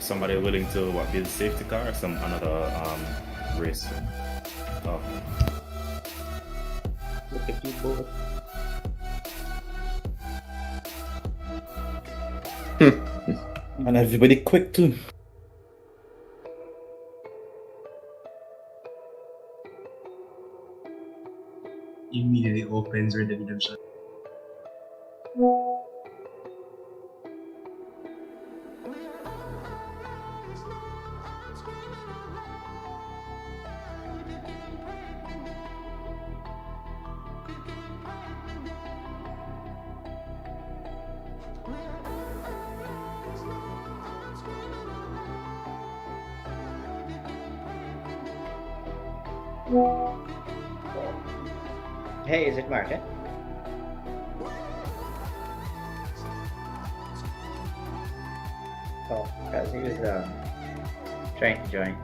somebody willing to what, build safety car or some another race? Oh. Look at you both. And everybody quick too. Immediately opens redemption. Hey, is it Martin? Oh, because he was trying to join.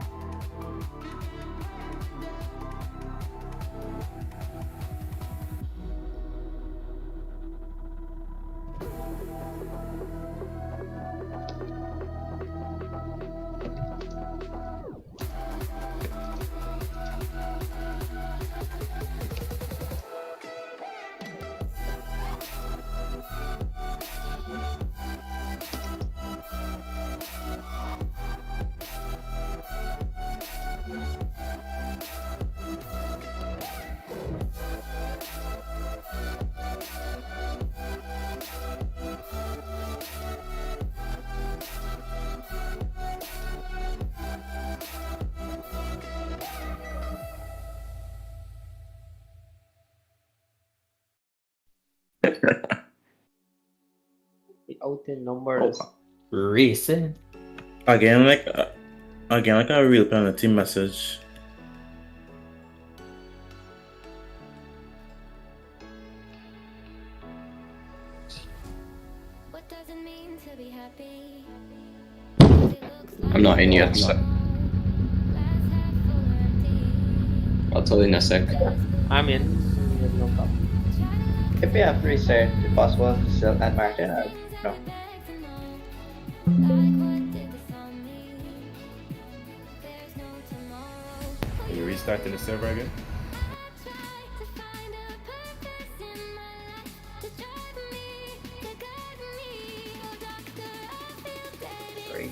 The outer numbers. Ryzen. Again, like a real penalty message. What does it mean to be happy? I'm not in yet, so I'll tell you in a sec. I'm in. No problem. If we have research, if possible, still add Martin. No. Are you restarting the server again?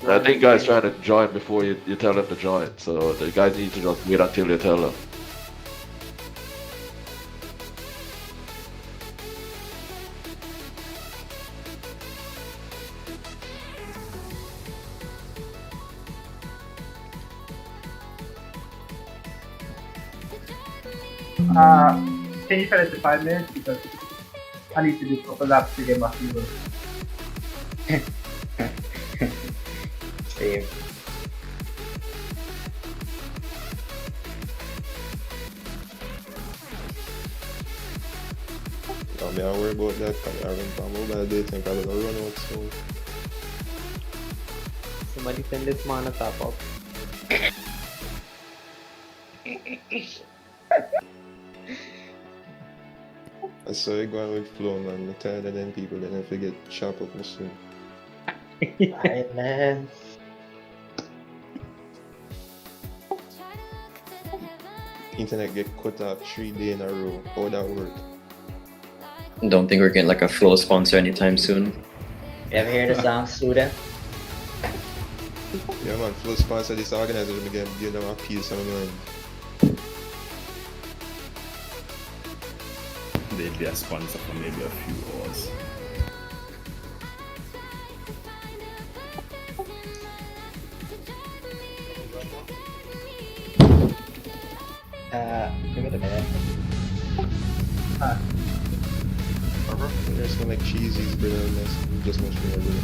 I think guys trying to join before you tell them to join, so the guys need to just wait until you tell them. Can you tell it to 5 minutes? Because I need to do a couple laps to get my fuel. Same. I mean, I worry about that because I run from mobile data and probably gonna run out soon. Somebody send this man a top up. I saw you going with flow, man. I'm tired of them people that never get chop up my soon. Alright, man. Internet get cut off 3 days in a row. How that work? Don't think we're getting like a flow sponsor anytime soon. You ever hear the song Suda? Yeah, man. Flow sponsor this organization again. Give them a piece of my mind. They'd be a sponsor for maybe a few hours. Give it a minute. There's some like cheesies, brother, and that's just much more, brother.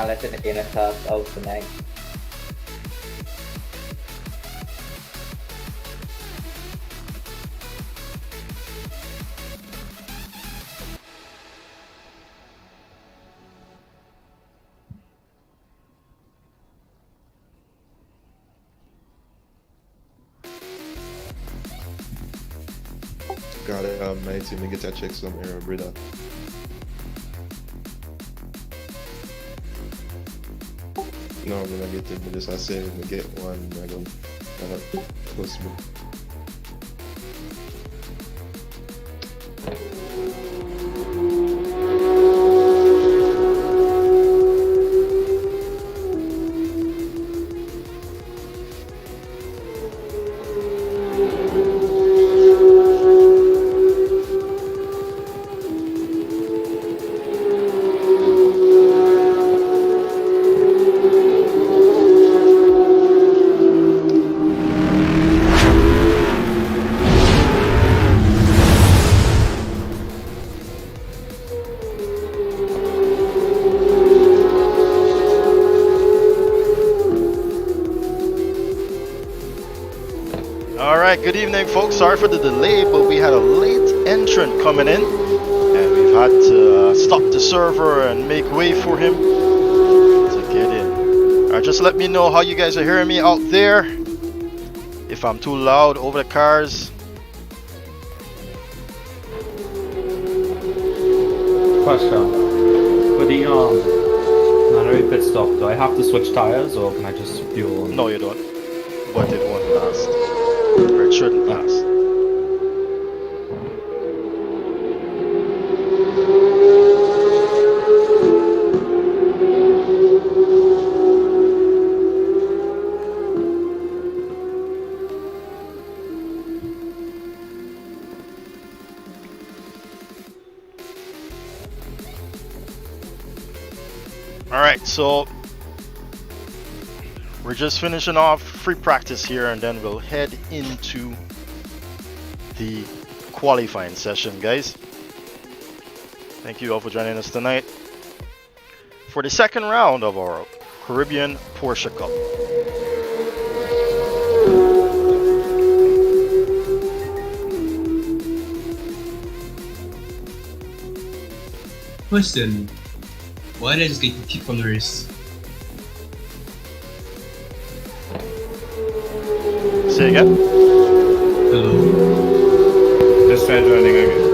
Let's entertain ourselves out tonight. Gotta my team to get a check some error, brother. No, I'm gonna get it, but just I say I get one, I don't possible. Alright, good evening folks. Sorry for the delay, but we had a late entrant coming in and we've had to stop the server and make way for him to get in. Alright, just let me know how you guys are hearing me out there. If I'm too loud over the cars. Question. For the Mannery pit stop, do I have to switch tires or can I just fuel? No, you don't. But it won't last. Or it shouldn't last. Alright, so we're just finishing off free practice here and then we'll head into the qualifying session, guys. Thank you all for joining us tonight for the second round of our Caribbean Porsche Cup. Question. Why did I just get kicked from the race? Say again? Hello? Just try joining again.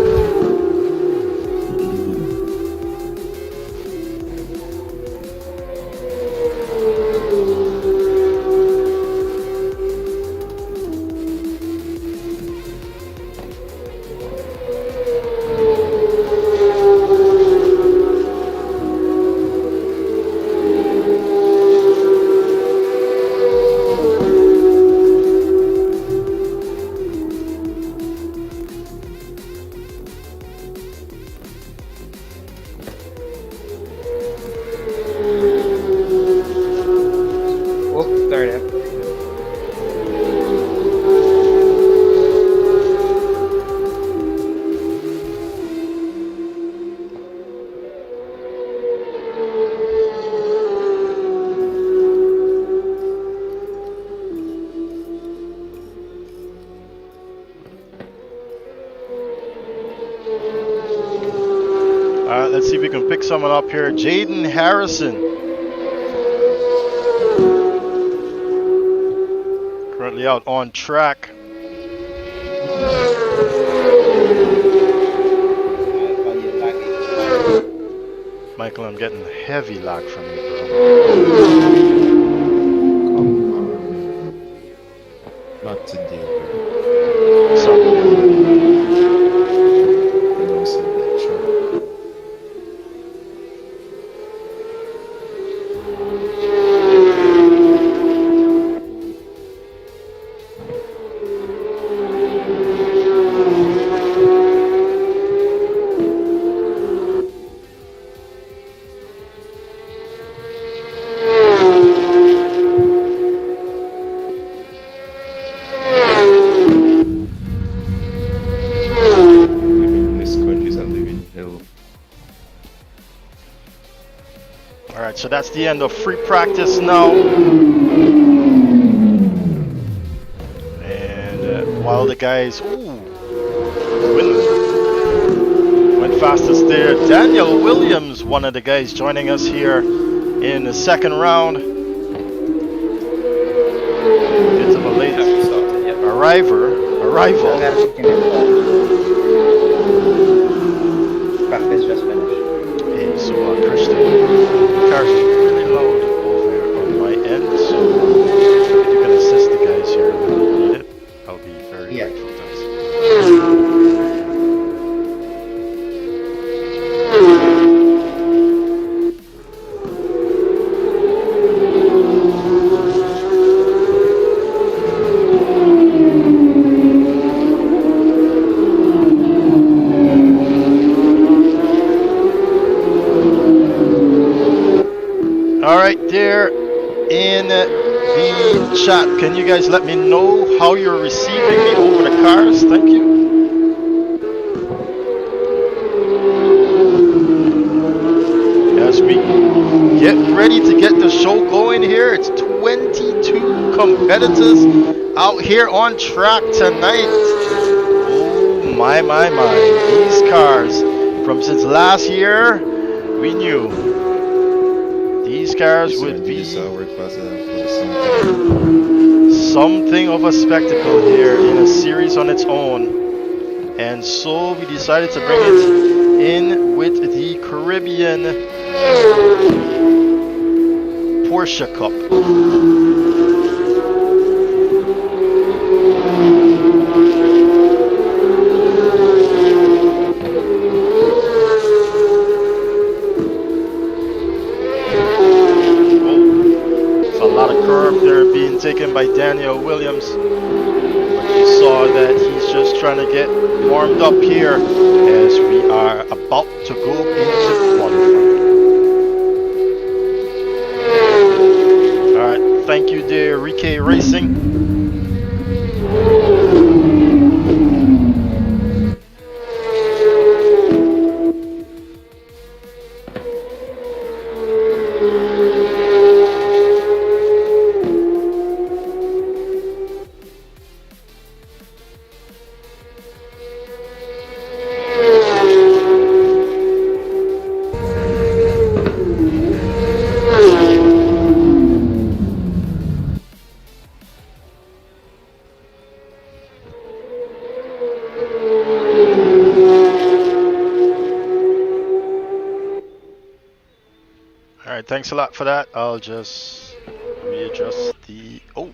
Let's see if we can pick someone up here. Jaden Harrison. Currently out on track. Michael, I'm getting heavy lag from you, bro. Not today, Alright, so that's the end of free practice now. And while the guys went fastest there, Daniel Williams, one of the guys joining us here in the second round. Bit of a late arrival. Practice just finished. Hey, so Christian, cars are really loud over on in the chat. Can you guys let me know how you're receiving me over the cars? Thank you. As we get ready to get the show going here, it's 22 competitors out here on track tonight. Oh my. These cars from since last year, we knew these cars would be something of a spectacle here in a series on its own. And so we decided to bring it in with the Caribbean Porsche Cup. They're being taken by Daniel Williams. But you saw that he's just trying to get warmed up here as we are about to go into qualifying. Alright, thank you dear Rike Racing. Alright, thanks a lot for that. I'll just readjust the... Oh!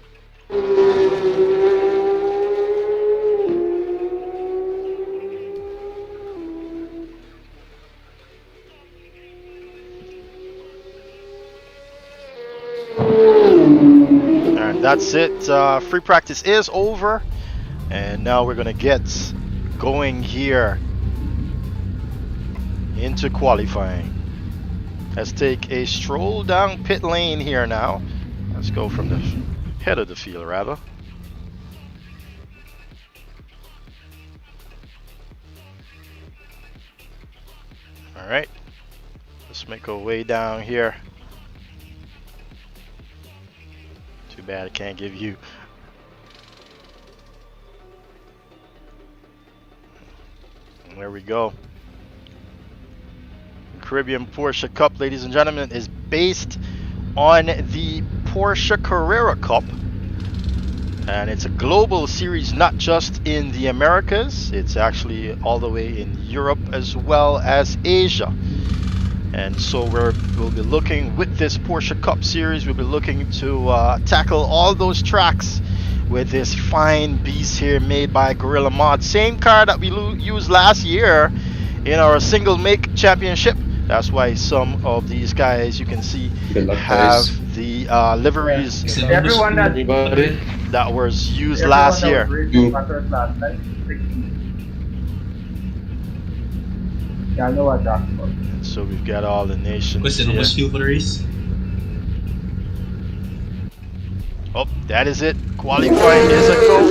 Alright, that's it. Free practice is over. And now we're gonna get going here into qualifying. Let's take a stroll down pit lane here now. Let's go from the head of the field rather. Alright, let's make our way down here. Too bad I can't give you. And there we go. Caribbean Porsche Cup, ladies and gentlemen, is based on the Porsche Carrera Cup, and it's a global series, not just in the Americas. It's actually all the way in Europe as well as Asia. And so we'll be looking with this Porsche Cup series, we'll be looking to tackle all those tracks with this fine beast here made by Gorilla Mod. Same car that we used last year in our single make championship. That's why some of these guys, you can see, have the liveries Everyone that that was used last year. And so we've got all the nations Listen, here. almost feel for the race. Oh, that is it. Qualifying is a go.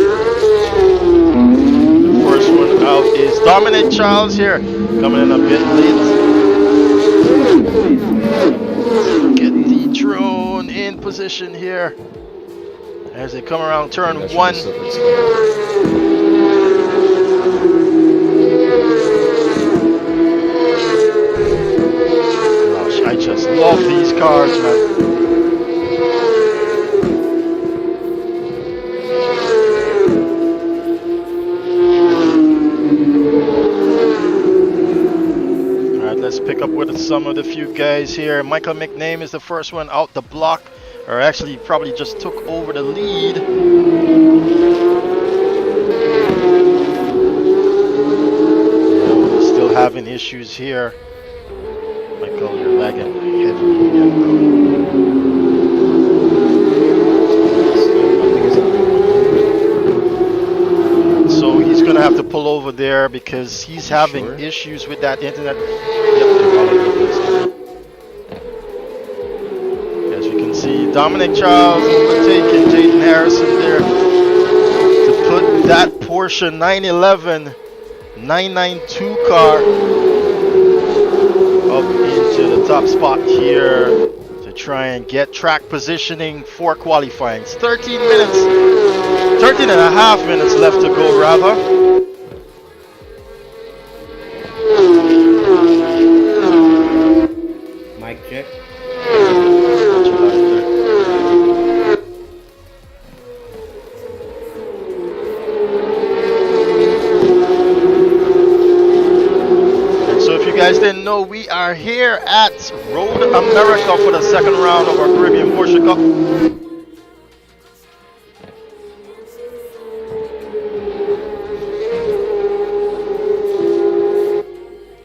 The first one out is Dominic Charles here, coming in a bit late. Get the drone in position here as they come around turn one. Gosh, I just love these cars, man. Let's pick up with some of the few guys here. Michael McName is the first one out the block, or actually probably just took over the lead. Oh, still having issues here. Michael, you're lagging heavily again. So he's gonna have to pull over there because he's having issues with that internet. As you can see, Dominic Charles overtaking Jaden Harrison there to put that Porsche 911 992 car up into the top spot here to try and get track positioning for qualifying. It's 13 and a half minutes left to go, rather. Mic check. You guys didn't know, we are here at Road America for the second round of our Caribbean Porsche Cup.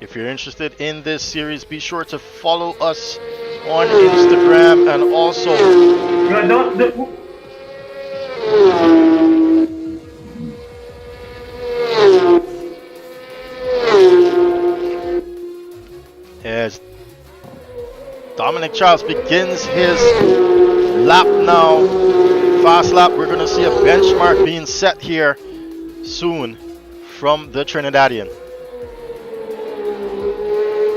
If you're interested in this series, be sure to follow us on Instagram and also as Dominic Charles begins his lap now, fast lap. We're going to see a benchmark being set here soon from the Trinidadian.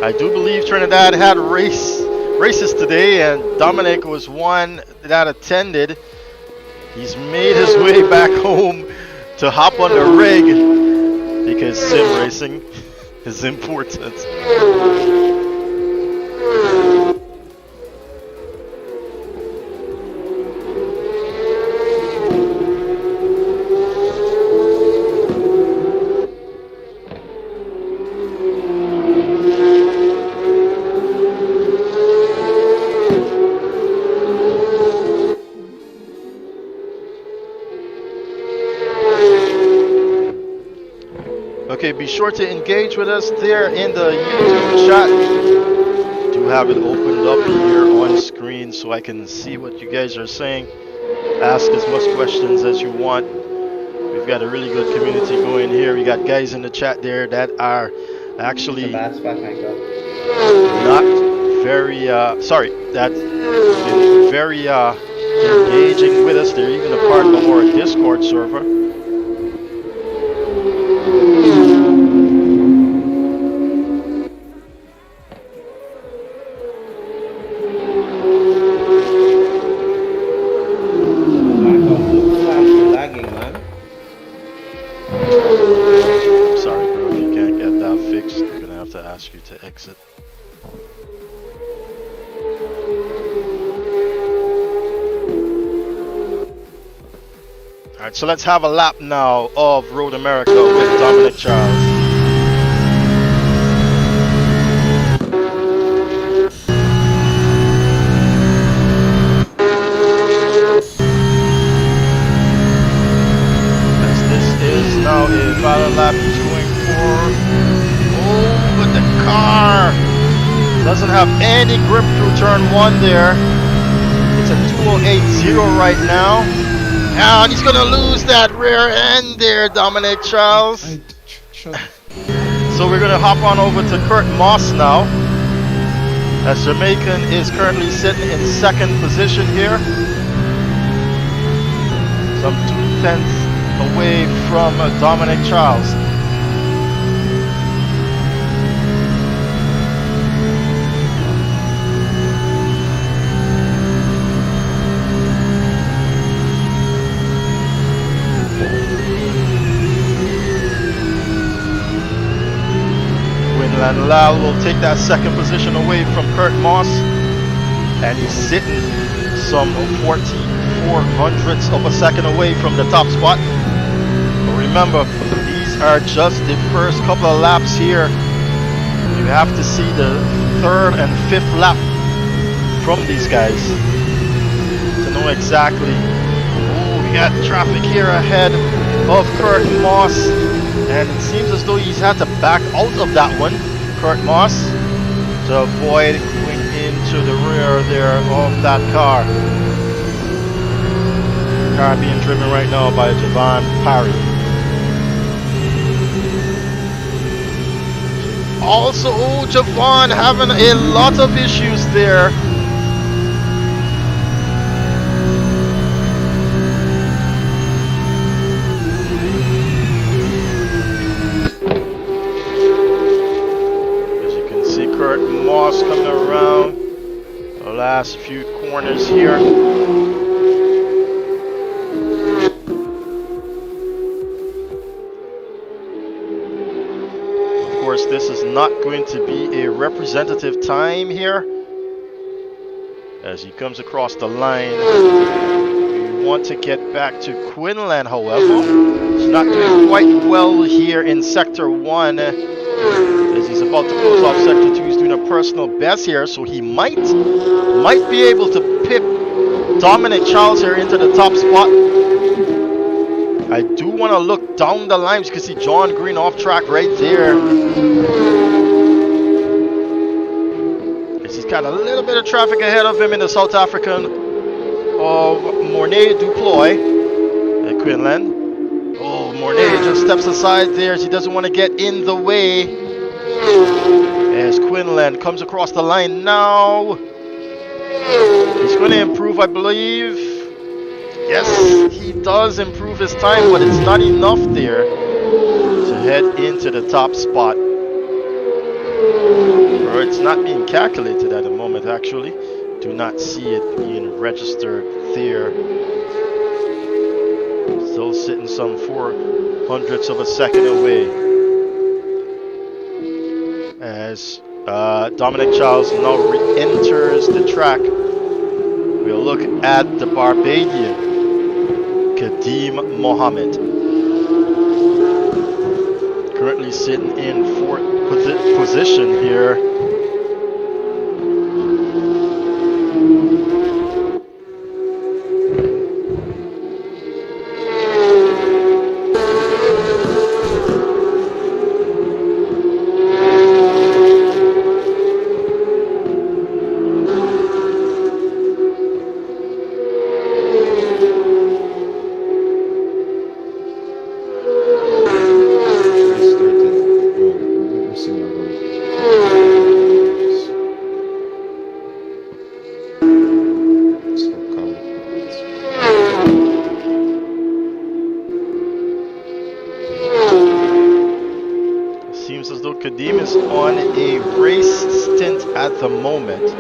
I do believe Trinidad had races today, and Dominic was one that attended. He's made his way back home to hop on the rig because sim racing is important. Okay, be sure to engage with us there in the YouTube chat. Do have it opened up here on screen so I can see what you guys are saying. Ask as much questions as you want. We've got a really good community going here. We got guys in the chat there that are actually not very that's been very engaging with us. They're even a part of our Discord server. You to exit. Alright, so let's have a lap now of Road America with Dominic Charles. As this is now a final lap he's going for. But the car doesn't have any grip through turn one there. It's a 2080 right now. And he's gonna lose that rear end there, Dominic Charles. So we're gonna hop on over to Kurt Moss now, as Jamaican is currently sitting in second position here. Some 2/10 away from Dominic Charles. And Lal will take that second position away from Kurt Moss, and he's sitting some 0.44 of a second away from the top spot. But remember, these are just the first couple of laps here. You have to see the third and fifth lap from these guys to know exactly. Oh, we got traffic here ahead of Kurt Moss, and it seems as though he's had to back out of that one, Kurt Moss, to avoid going into the rear there of that car. Car being driven right now by Javon Parry. Also, Javon having a lot of issues there. last few corners here. Of course, this is not going to be a representative time here. As he comes across the line, we want to get back to Quinlan, however. He's not doing quite well here in Sector 1. As he's about to close off Sector 2, he's doing a personal best here, so he might be able to pip Dominic Charles here into the top spot. I do want to look down the line. You can see John Green off track right there. As he's got a little bit of traffic ahead of him in the South African of Mornay Duploy at Quinlan. Oh, Mornay just steps aside there as he doesn't want to get in the way. As Quinlan comes across the line now. He's going to improve, I believe. Yes, he does improve his time, but it's not enough there to head into the top spot. Or it's not being calculated at the moment, actually. Do not see it being registered there. Still sitting some 400ths of a second away. As Dominic Charles now re-enters the track, we'll look at the Barbadian, Kadeem Mohammed. Currently sitting in 4th position here. Seems as though Kadeem is on a race stint at the moment.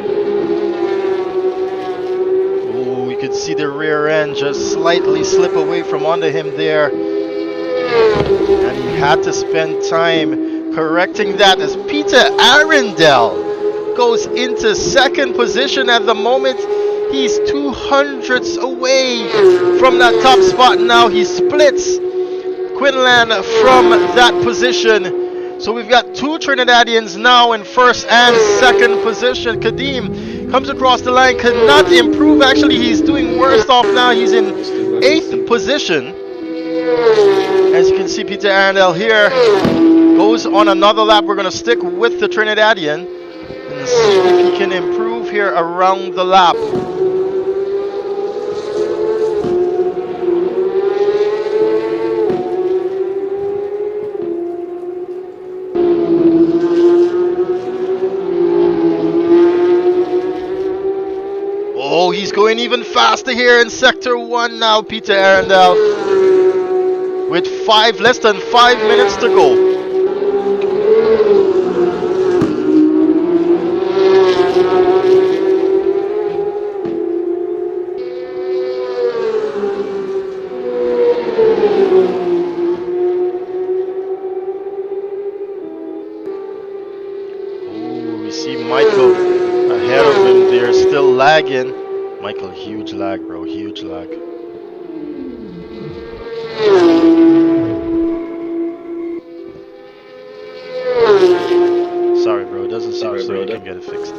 Oh, we could see the rear end just slightly slip away from under him there. And he had to spend time correcting that as Peter Arundel goes into 2nd position at the moment. He's 200ths away from that top spot now. He splits Quinlan from that position. So we've got 2 Trinidadians now in 1st and 2nd position. Kadeem comes across the line, cannot improve. Actually, he's doing worse off now. He's in 8th position. As you can see, Peter Arundel here goes on another lap. We're going to stick with the Trinidadian and see if he can improve here around the lap. Oh, he's going even faster here in Sector 1 now, Peter Arundel. With less than 5 minutes to go. Oh, we see Michael ahead of him there, still lagging. Michael, huge lag, bro, huge lag. Sorry, bro, it doesn't seem so you can get it fixed.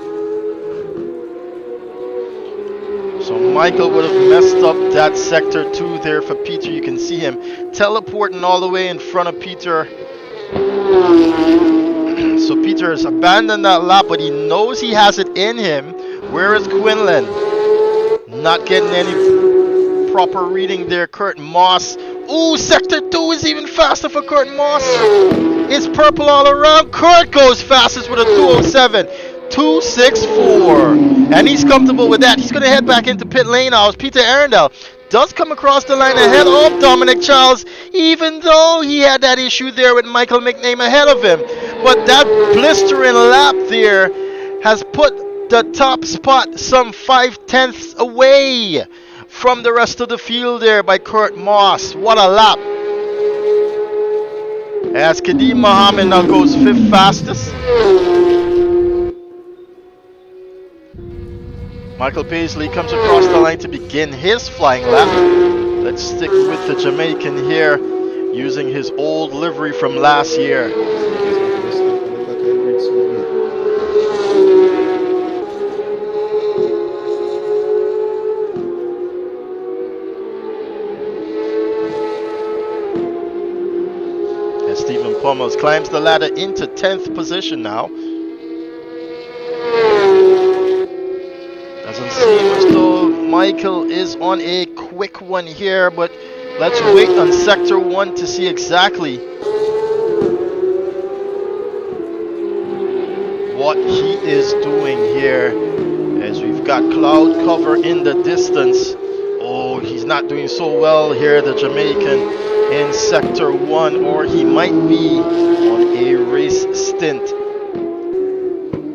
So Michael would have messed up that Sector 2 there for Peter. You can see him teleporting all the way in front of Peter. So Peter has abandoned that lap, but he knows he has it in him. Where is Quinlan? Not getting any proper reading there. Kurt Moss. Ooh, Sector 2 is even faster for Kurt Moss. It's purple all around. Kurt goes fastest with a 207. 264. And he's comfortable with that. He's going to head back into pit lane now. Peter Arundel does come across the line ahead of Dominic Charles, even though he had that issue there with Michael McName ahead of him. But that blistering lap there has put the top spot, some 5/10 away from the rest of the field there by Kurt Moss. What a lap. As Kadeem Mohammed now goes 5th fastest. Michael Paisley comes across the line to begin his flying lap. Let's stick with the Jamaican here, using his old livery from last year. As Stephen Pummels climbs the ladder into 10th position now. Doesn't seem as though Michael is on a quick one here, but let's wait on Sector 1 to see exactly what he is doing here, as we've got cloud cover in the distance. Oh, he's not doing so well here, the Jamaican, in Sector 1, or he might be on a race stint.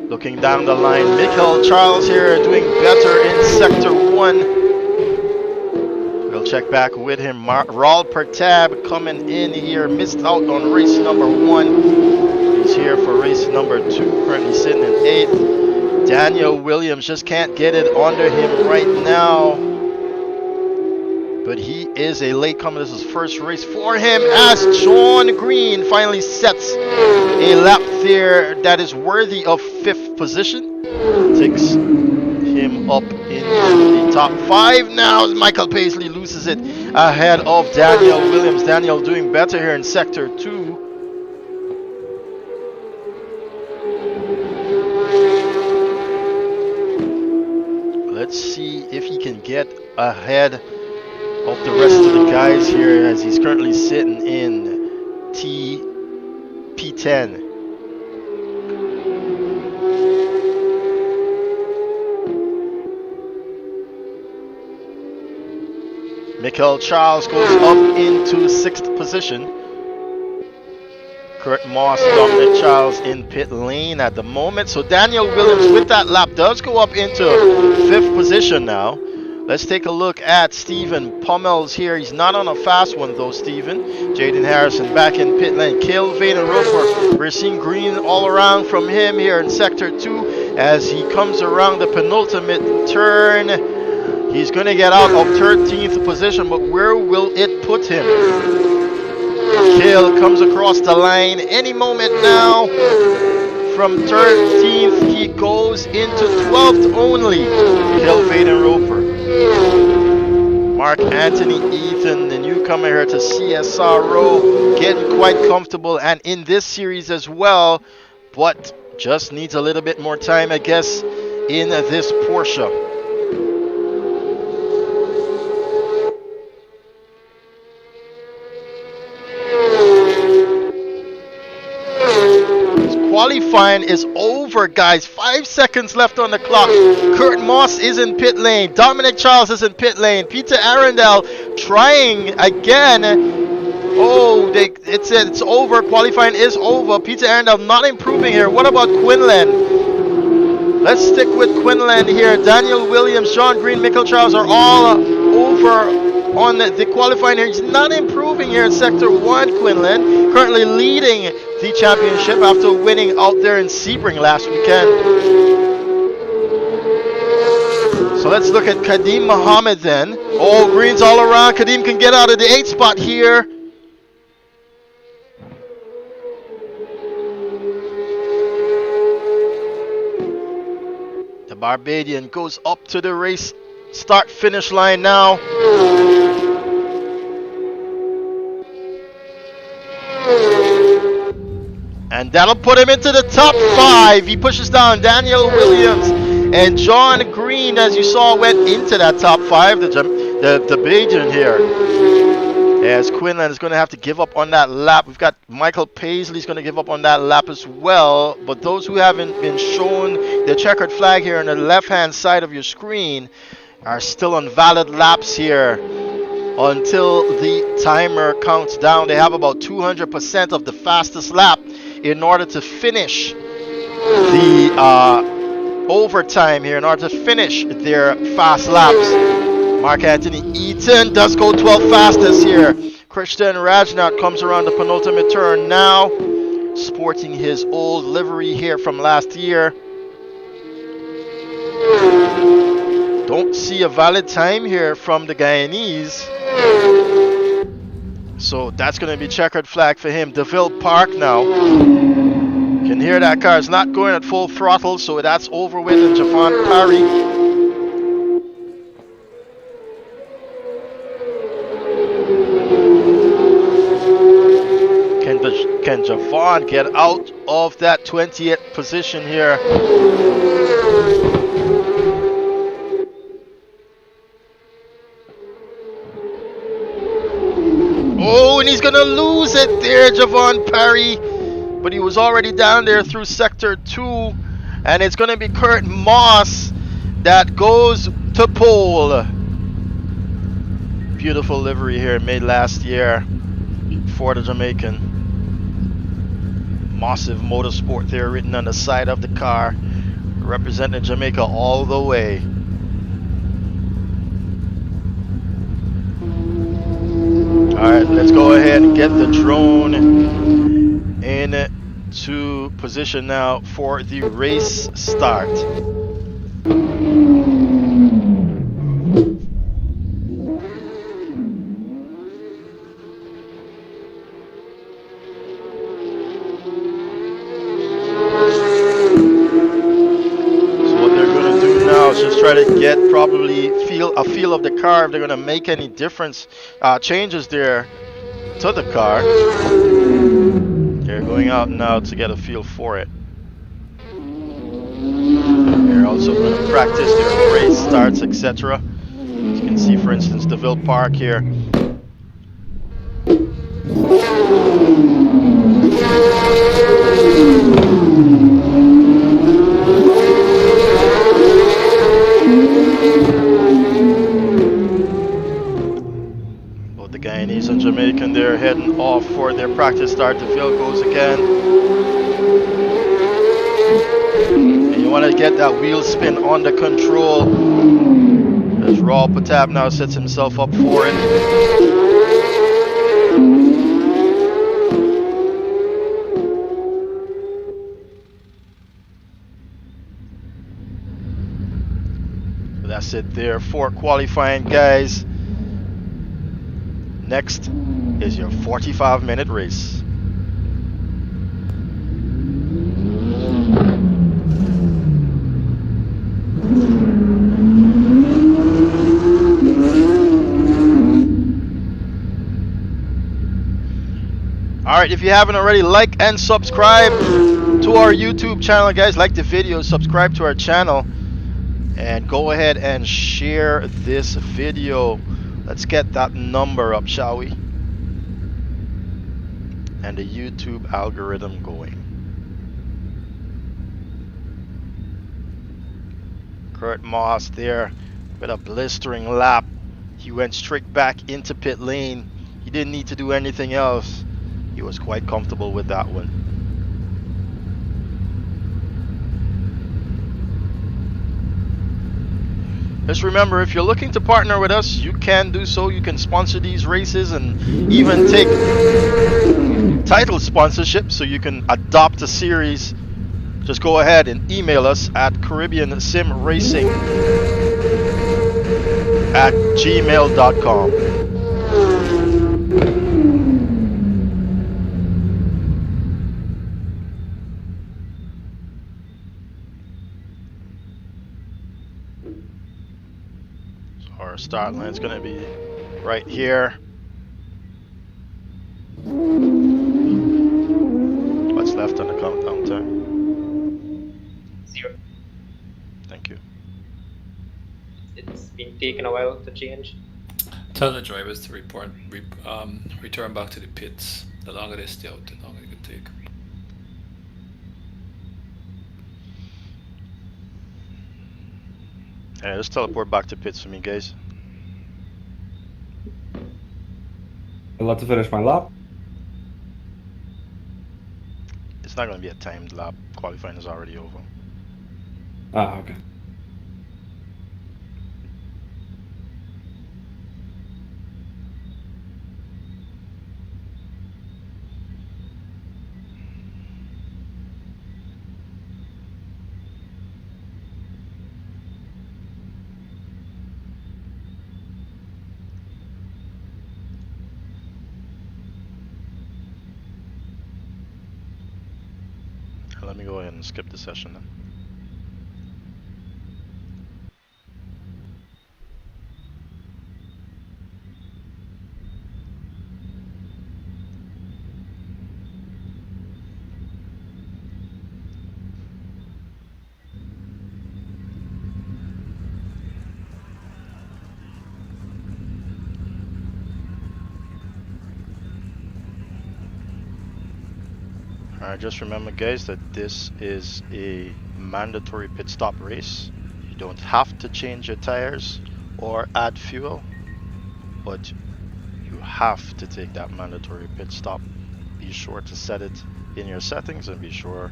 Looking down the line, Michael Charles here doing better in Sector 1. We'll check back with him. Raul Pertab coming in here, missed out on race number 1. He's here for race number 2, currently sitting in 8th. Daniel Williams just can't get it under him right now. But he is a latecomer. This is first race for him, as John Green finally sets a lap there that is worthy of 5th position. Takes him up into the top 5 now, as Michael Paisley loses it ahead of Daniel Williams. Daniel doing better here in Sector 2. Let's see if he can get ahead of the rest of the guys here, as he's currently sitting in P10. Michael Charles goes up into 6th position. Kurt Moss, Dominic Charles in pit lane at the moment. So Daniel Williams with that lap does go up into 5th position now. Let's take a look at Stephen Pummels here. He's not on a fast one though, Stephen. Jaden Harrison back in pit lane. Kilvane and Roper. We're seeing green all around from him here in Sector 2 as he comes around the penultimate turn. He's going to get out of 13th position, but where will it put him? Kale comes across the line any moment now. From 13th, he goes into 12th only. Kilvane and Roper. Mark Anthony Ethan, the newcomer here to CSRO, getting quite comfortable and in this series as well, but just needs a little bit more time, I guess, in this Porsche. Qualifying is over, guys. 5 seconds left on the clock. Kurt Moss is in pit lane. Dominic Charles is in pit lane. Peter Arundel trying again. Oh, it's over. Qualifying is over. Peter Arundel not improving here. What about Quinlan? Let's stick with Quinlan here. Daniel Williams, Sean Green, Michael Charles are all over on the qualifying here. He's not improving here in Sector 1, Quinlan. Currently leading the championship after winning out there in Sebring last weekend. So let's look at Kadeem Mohammed then. Oh, greens all around. Kadeem can get out of the 8th spot here. The Barbadian goes up to the race start finish line now. And that'll put him into the top 5. He pushes down Daniel Williams and John Green, as you saw, went into that top 5. The Bajan here. As Quinlan is going to have to give up on that lap. We've got Michael Paisley's going to give up on that lap as well. But those who haven't been shown the checkered flag here on the left-hand side of your screen are still on valid laps here until the timer counts down. They have about 200% of the fastest lap in order to finish the overtime here in order to finish their fast laps. Mark Anthony Eaton does go 12 fastest here. Christian Rajnath comes around the penultimate turn now, sporting his old livery here from last year. Don't see a valid time here from the Guyanese. So that's going to be checkered flag for him. DeVille Park now. You can hear that car is not going at full throttle, so that's over with. And Javon Parry. Can Javon get out of that 20th position here? Oh, and he's gonna lose it there, Javon Parry. But he was already down there through sector 2. And it's gonna be Kurt Moss that goes to pole. Beautiful livery here, made last year for the Jamaican. Massive Motorsport there written on the side of the car, representing Jamaica all the way. Alright, let's go ahead and get the drone into position now for the race start. Just try to get probably a feel of the car, if they're going to make any difference, changes there to the car. They're going out now to get a feel for it. They're also going to practice their race starts, etc. As you can see, for instance, DeVille Park here. Guyanese and Jamaican, they're heading off for their practice start. The field goes again. And you want to get that wheel spin under control. As Raw Patab now sets himself up for it. So that's it there for qualifying, guys. Next is your 45-minute race. Alright, if you haven't already, like and subscribe to our YouTube channel, guys. Like the video, subscribe to our channel, and go ahead and share this video. Let's get that number up, shall we? And the YouTube algorithm going. Kurt Moss there with a blistering lap. He went straight back into pit lane. He didn't need to do anything else. He was quite comfortable with that one. Just remember, if you're looking to partner with us, you can do so. You can sponsor these races and even take title sponsorship, so you can adopt a series. Just go ahead and email us at caribbeansimracing@gmail.com. Our start line is going to be right here. What's left on the countdown time? 0. Thank you. It's been taking a while to change. Tell the drivers to return back to the pits. The longer they stay out, the longer it could take. Yeah, just teleport back to pits for me, guys. I'd like to finish my lap. It's not going to be a timed lap. Qualifying is already over. Ah, okay. Let me go ahead and skip the session then. Alright, just remember guys that this is a mandatory pit stop race. You don't have to change your tires or add fuel, but you have to take that mandatory pit stop. Be sure to set it in your settings and be sure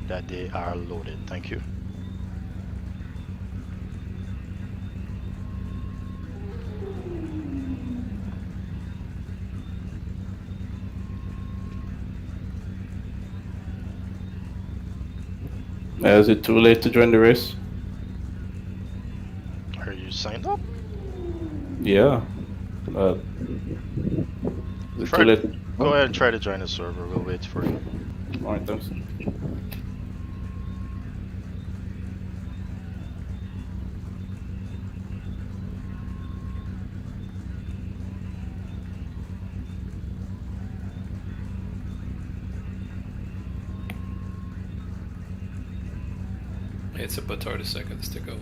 that they are loaded. Thank you. Is it too late to join the race? Are you signed up? Yeah. Is it Try- too late? Go ahead and try to join the server. We'll wait for you. Alright, thanks. It's about 30 seconds to go.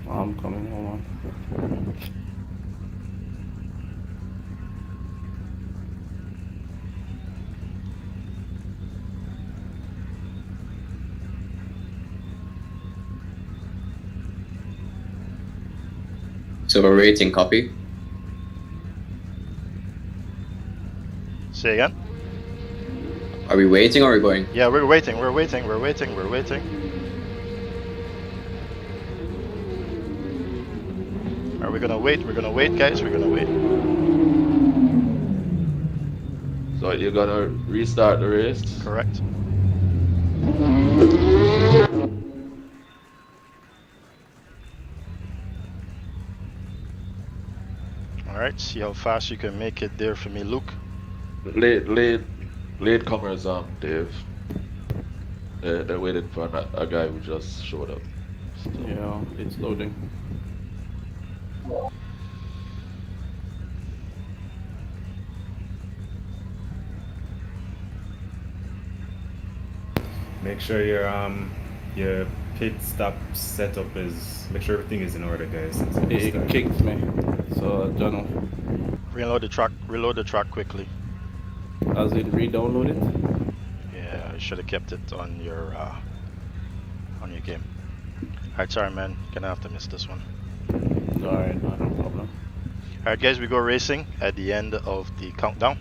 I'm coming, hold on. So we're waiting, copy? Say again? Are we waiting or are we going? Yeah, we're waiting, we're waiting, we're waiting, we're waiting. Are we gonna wait? We're gonna wait, guys, we're gonna wait. So you're gonna restart the race? Correct. Alright, see how fast you can make it there for me, Luke. Late comers, Dave. They're waiting for a guy who just showed up. So. Yeah, it's loading. Make sure your pit stop setup is, make sure everything is in order, guys. It kicked me, so I don't know. Reload the track quickly. As it re-download it? Yeah, I should have kept it on your game. Alright, sorry man, gonna have to miss this one. Alright, no problem. Alright guys, we go racing at the end of the countdown.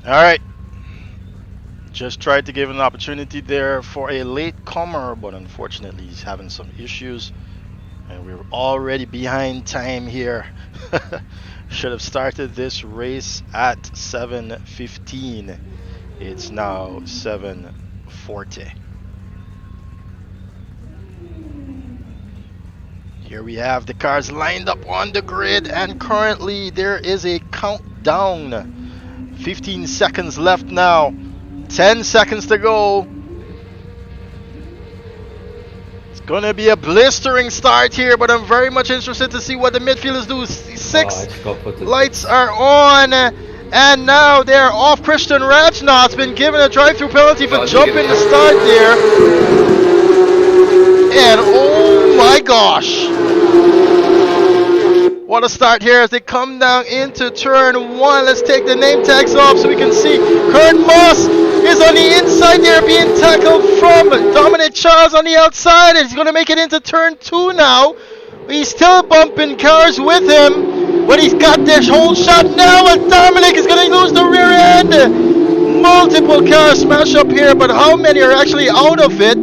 Alright. Just tried to give an opportunity there for a late comer, but unfortunately he's having some issues. And we're already behind time here. Should have started this race at 7:15. It's now 7:40. Here we have the cars lined up on the grid, and currently there is a countdown. 15 seconds left now. 10 seconds to go. It's gonna be a blistering start here, but I'm very much interested to see what the midfielders do. Six lights are on, and now they're off. Christian Rajnaut's been given a drive-through penalty for jumping the start there. And oh my gosh! What a start here as they come down into turn 1. Let's take the name tags off so we can see Kurt Moss is on the inside there being tackled from Dominic Charles on the outside. And he's going to make it into turn 2 now. He's still bumping cars with him, but he's got this whole shot now, and Dominic is going to lose the rear end. Multiple cars smash up here, but how many are actually out of it?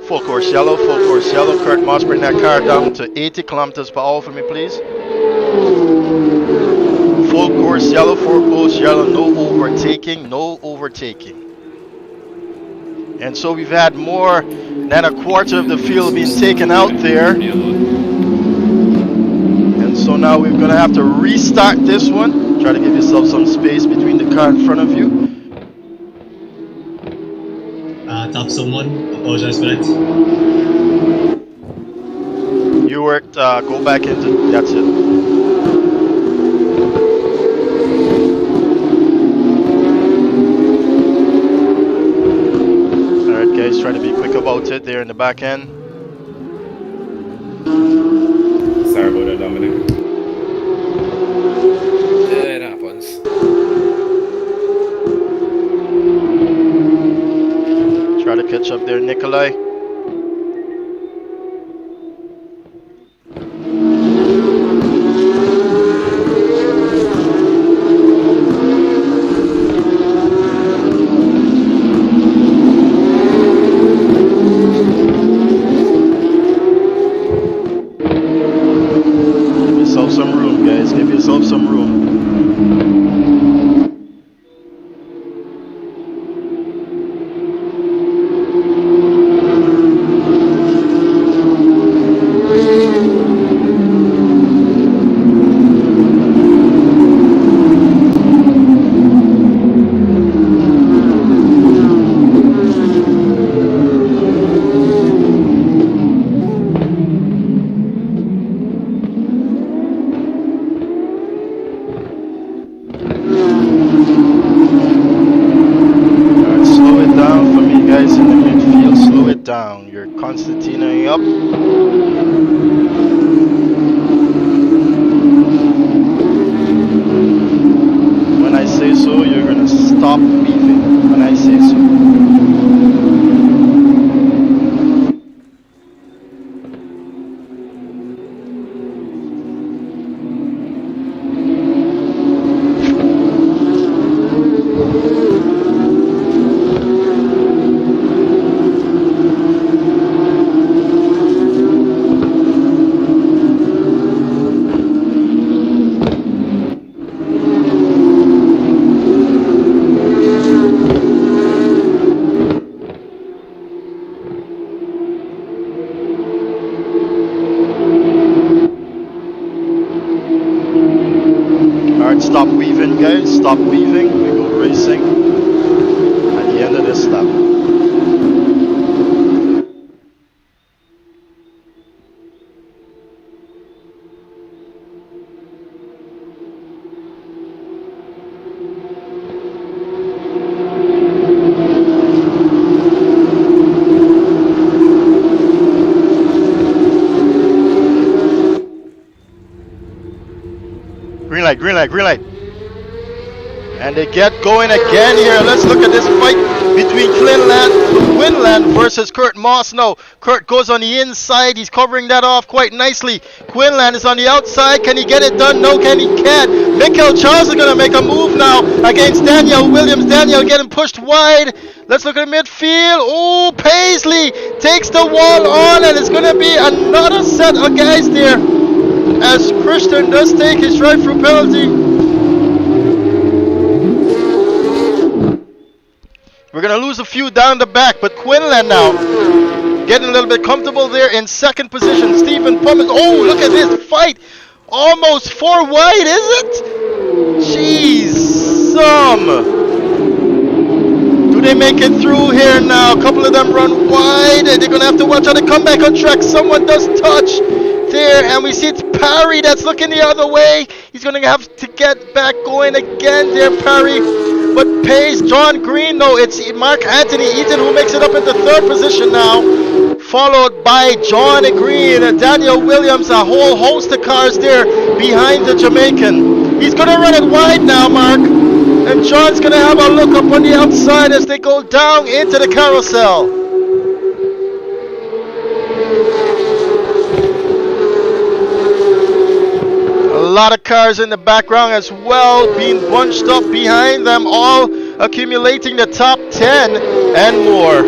Full course yellow, Kurt Moss, bring that car down to 80 kilometers per hour for me, please. Full course yellow, no overtaking, And so we've had more than a quarter of the field being taken out there. And so now we're going to have to restart this one. Try to give yourself some space between the car in front of you. Top someone. Apologize for that. You worked, go back into, that's it. Alright guys, try to be quick about it there in the back end. Sorry about that, Dominic. It happens. Try to catch up there, Nikolai. Give yourself some room, guys. Give yourself some room. Down, you're Constantinoing up. When I say so, you're gonna stop weaving. When I say so. Stop weaving, guys. Stop weaving. We go racing at the end of this lap. Green light. And they get going again here. Let's look at this fight between Quinlan versus Kurt Moss. No, Kurt goes on the inside. He's covering that off quite nicely. Quinlan is on the outside. Can he get it done? No, he can't. Michael Charles is going to make a move now against Daniel Williams. Daniel getting pushed wide. Let's look at midfield. Oh, Paisley takes the wall on, and it's going to be another set of guys there, as Christian does take his drive-through penalty. We're going to lose a few down the back, but Quinlan now getting a little bit comfortable there in second position. Stephen Pummins. Oh, look at this fight. Almost 4 wide, is it? Jeez, do they make it through here now? A couple of them run wide. They're going to have to watch how they come back on track. Someone does touch there, and we see it's Parry that's looking the other way. He's going to have to get back going again there, Parry. But Pace, John Green, no, it's Mark Anthony Eaton who makes it up into third position now. followed by John Green, Daniel Williams, a whole host of cars there behind the Jamaican. He's gonna run it wide now, Mark, and John's gonna have a look up on the outside as they go down into the carousel. A lot of cars in the background as well, being bunched up behind them, all accumulating the top 10 and more.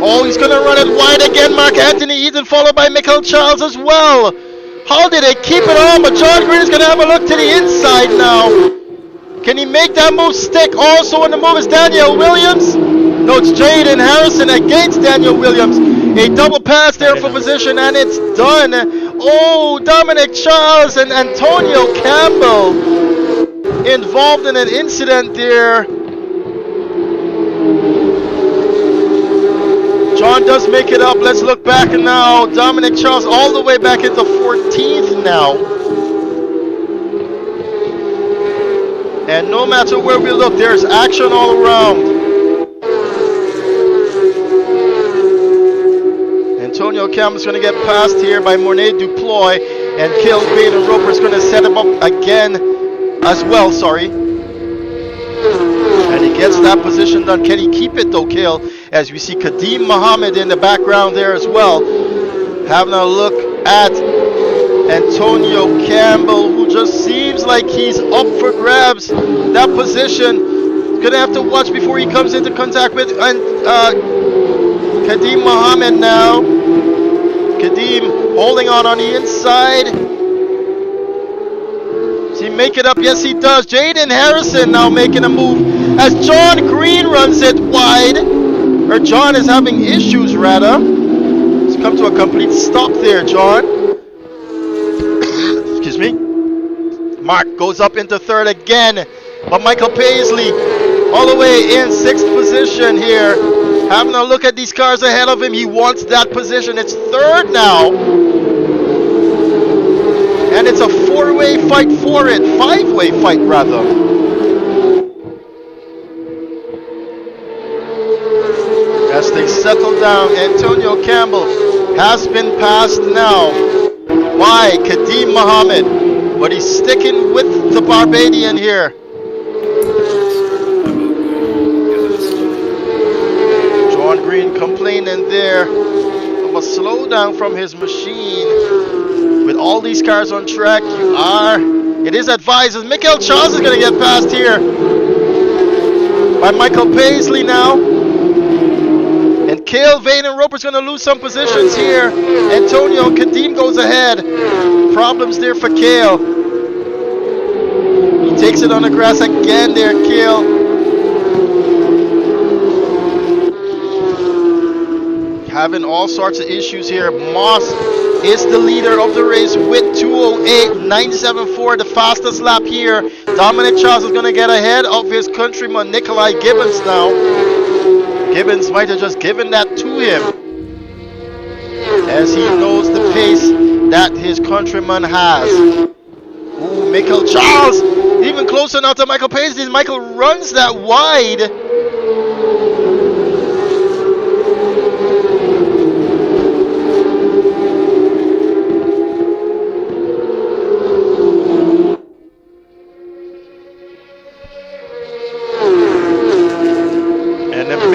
Oh, he's going to run it wide again. Mark Anthony Eden followed by Michael Charles as well. How did they keep it on? But John Green is going to have a look to the inside now. Can he make that move stick? Also on the move is Daniel Williams. No, it's Jaden Harrison against Daniel Williams. A double pass there for position, and it's done. Oh, Dominic Charles and Antonio Campbell involved in an incident there. John does make it up. Let's look back now. Dominic Charles all the way back into 14th now. And no matter where we look, there's action all around. Antonio Campbell's going to get passed here by Mornay Duploy, and Kale Bain and Roper is going to set him up again as well, sorry. And he gets that position done. Can he keep it though, Kale? As we see Kadeem Mohammed in the background there as well. Having a look at Antonio Campbell, who just seems like he's up for grabs. That position, gonna have to watch before he comes into contact with Kadeem Mohammed now. Kadeem holding on the inside. Does he make it up? Yes, he does. Jaden Harrison now making a move as John Green runs it wide. Or John is having issues, rather. Let's come to a complete stop there, John. Excuse me. Mark goes up into third again. But Michael Paisley all the way in 6th position here. Having a look at these cars ahead of him. He wants that position. It's third now. And it's a 4-way fight for it. 5-way fight, rather. As they settle down, Antonio Campbell has been passed now by Kadeem Mohammed. But he's sticking with the Barbadian here. John Green complaining there of a slowdown from his machine. With all these cars on track, it is advised as Michael Charles is going to get passed here by Michael Paisley now. And Cale Vane and Roper's going to lose some positions here. Antonio Kadeem goes ahead. Problems there for Cale. He takes it on the grass again there, Cale. Having all sorts of issues here. Moss is the leader of the race with 2:08.974, the fastest lap here. Dominic Charles is going to get ahead of his countryman Nikolai Gibbons now. Gibbons might have just given that to him, as he knows the pace that his countryman has. Ooh, Michael Charles, even closer now to Michael Paisley. Michael runs that wide.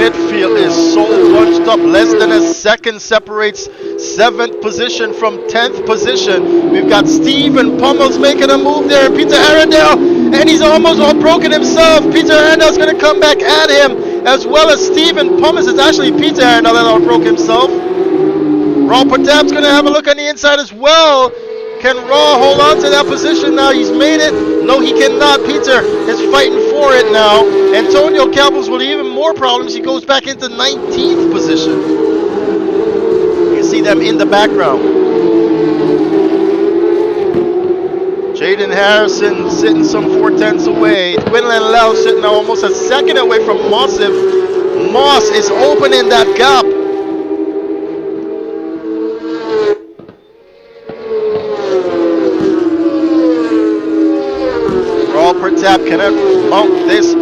Midfield is so bunched up. Less than a second separates 7th position from 10th position. We've got Stephen Pummels making a move there. Peter Arundel, and he's almost all broken himself. Peter Arundel's going to come back at him, as well as Stephen Pummels. It's actually Peter Arundel that all broke himself. Raw Pratap's going to have a look on the inside as well. Can Raw hold on to that position now? He's made it. No, he cannot. Peter is fighting for it now. Antonio Campbell's with even more problems. He goes back into 19th position. You see them in the background. Jaden Harrison sitting some 4/10 away. Quinlan Lau sitting now almost a second away from Moss. Moss is opening that gap. Pratap cannot mount this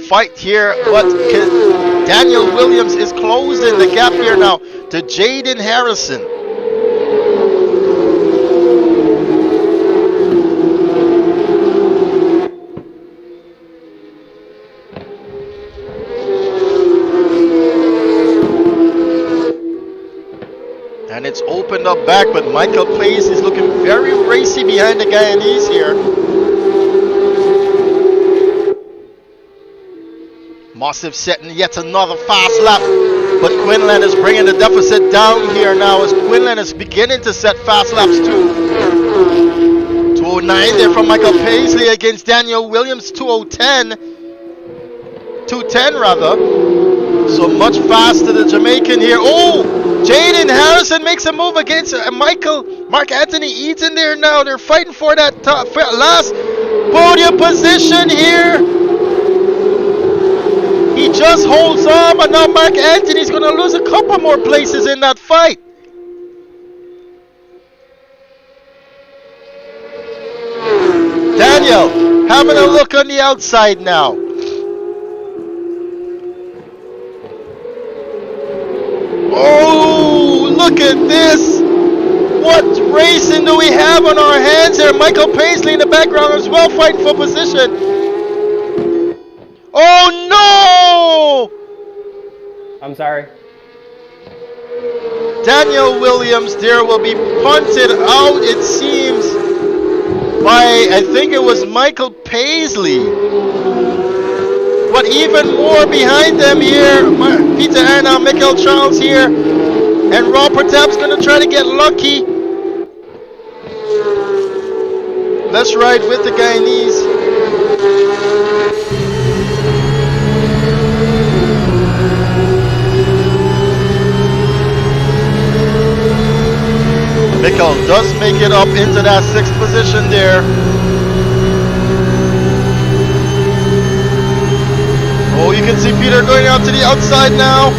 fight here, but Daniel Williams is closing the gap here now to Jaden Harrison. And it's opened up back, but Michael Pace is looking very racy behind the Guyanese here. Mossive setting yet another fast lap, but Quinlan is bringing the deficit down here now as Quinlan is beginning to set fast laps too. 209 there from Michael Paisley against Daniel Williams, 210 rather. So much faster the Jamaican here. Oh, Jaden Harrison makes a move against Mark Anthony Eaton there now. They're fighting for that last podium position here. He just holds on, but now Mark Anthony's going to lose a couple more places in that fight. Daniel having a look on the outside now. Oh, look at this. What racing do we have on our hands here? Michael Paisley in the background as well, fighting for position. Oh no! I'm sorry. Daniel Williams there will be punted out, it seems, by, I think it was Michael Paisley. But even more behind them here, Peter Arnold, Michael Charles here, and Rob Pratap's going to try to get lucky. Let's ride with the Guyanese. Mikkel does make it up into that 6th position there. Oh, you can see Peter going out to the outside now.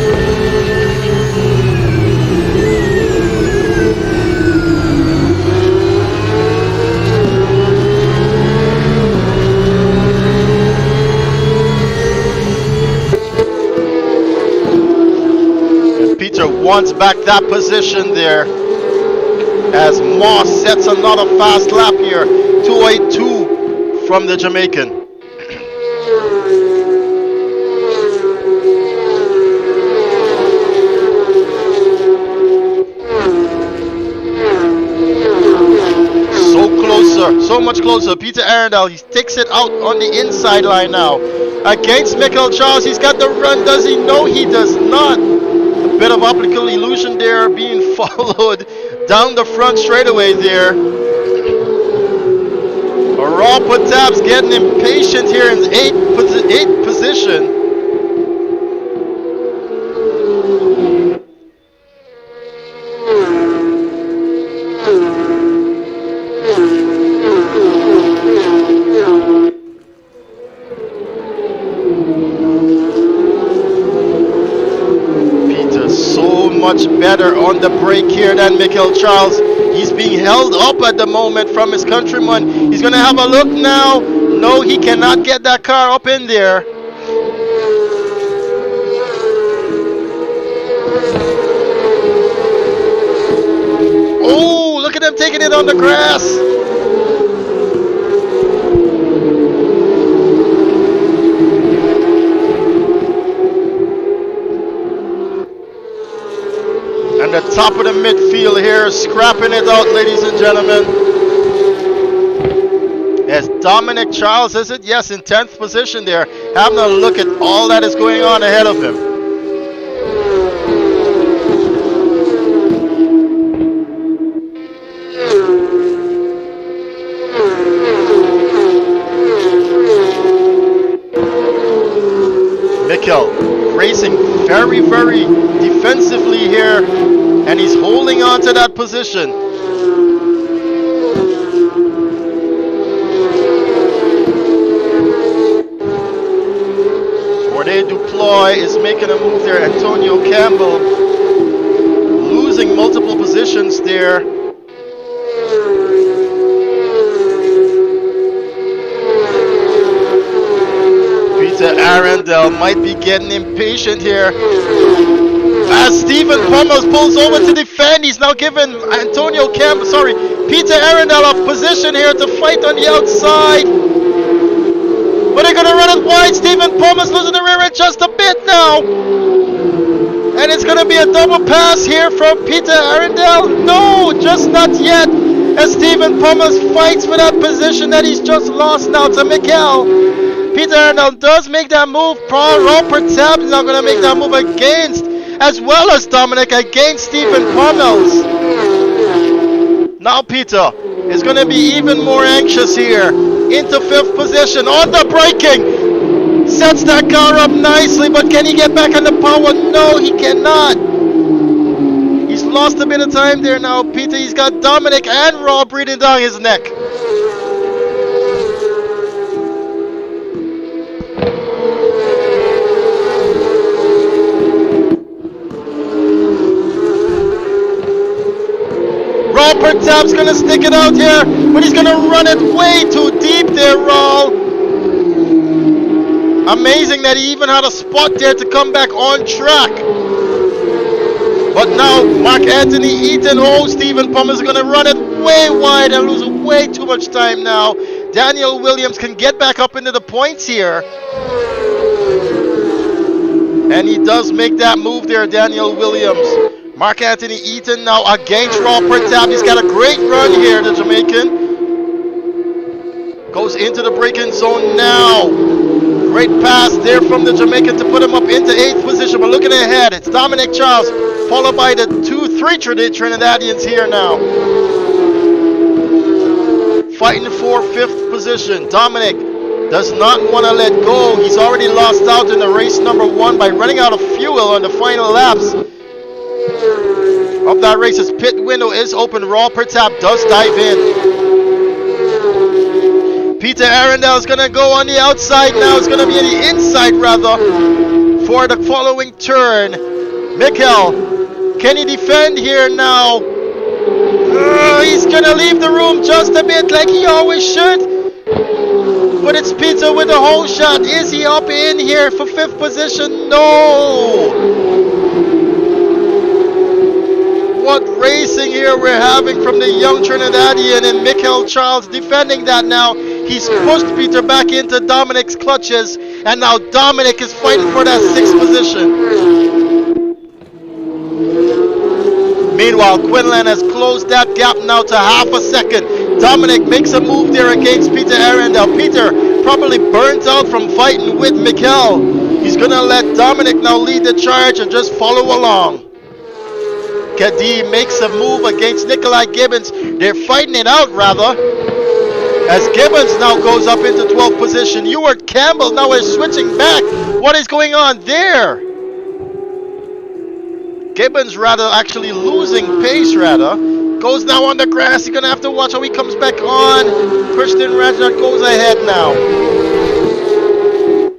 And Peter wants back that position there, as Moss sets another fast lap here. 282 from the Jamaican. So much closer. Peter Arundel, he takes it out on the inside line now. Against Michael Charles, he's got the run. Does he? No, he does not. A bit of optical illusion there, being followed down the front straightaway there. Raw Patap's getting impatient here in 8th position. Much better on the brake here than Michael Charles. He's being held up at the moment from his countryman. He's going to have a look now. No, he cannot get that car up in there. Oh, look at them taking it on the grass. And the top of the midfield here, scrapping it out, ladies and gentlemen. As Dominic Charles, is it? Yes, in 10th position there. Having a look at all that is going on ahead of him. Mikkel racing very, very defensively here, and he's holding on to that position. Corday Duploy is making a move there. Antonio Campbell losing multiple positions there. Peter Arundel might be getting impatient here. As Stephen Pommels pulls over to defend, he's now given Peter Arundel a position here to fight on the outside. But they're gonna run it wide. Stephen Pommels losing the rear end just a bit now. And it's gonna be a double pass here from Peter Arundel. No, just not yet. As Stephen Pommels fights for that position that he's just lost now to Mikkel. Peter Arundel does make that move. Robert Tabb is now going to make that move against, as well as Dominic, against Stephen Pommels. Now Peter is going to be even more anxious here. Into 5th position, on the braking. Sets that car up nicely, but can he get back on the power? No, he cannot. He's lost a bit of time there now, Peter. He's got Dominic and Rob breathing down his neck. Robert Tapp's gonna stick it out here, but he's gonna run it way too deep there, Raul. Amazing that he even had a spot there to come back on track. But now Mark Anthony Eaton, Stephen Pommels is going to run it way wide and lose way too much time now. Daniel Williams can get back up into the points here. And he does make that move there, Daniel Williams. Mark Anthony Eaton now against Robert Tabb. He's got a great run here, the Jamaican. Goes into the braking zone now. Great pass there from the Jamaican to put him up into 8th position. But looking ahead, it's Dominic Charles, followed by the 2-3 Trinidadians here now. Fighting for 5th position. Dominic does not want to let go. He's already lost out in the race number 1 by running out of fuel on the final laps of that race. His pit window is open. Robert Tabb does dive in. Peter Arundel is going to go on the outside now. It's going to be on the inside, rather, for the following turn. Mikkel, can he defend here now? He's going to leave the room just a bit like he always should. But it's Peter with the whole shot. Is he up in here for 5th position? No. What racing here we're having from the young Trinidadian, and Mikkel Charles defending that now. He's pushed Peter back into Dominic's clutches, and now Dominic is fighting for that 6th position. Meanwhile, Quinlan has closed that gap now to half a second. Dominic makes a move there against Peter Arundel. Peter probably burnt out from fighting with Mikkel. He's going to let Dominic now lead the charge and just follow along. Kadim makes a move against Nikolai Gibbons. They're fighting it out, rather. As Gibbons now goes up into 12th position. Ewart Campbell now is switching back. What is going on there? Gibbons rather actually losing pace, rather. Goes now on the grass. He's going to have to watch how he comes back on. Christian Rajnat goes ahead now.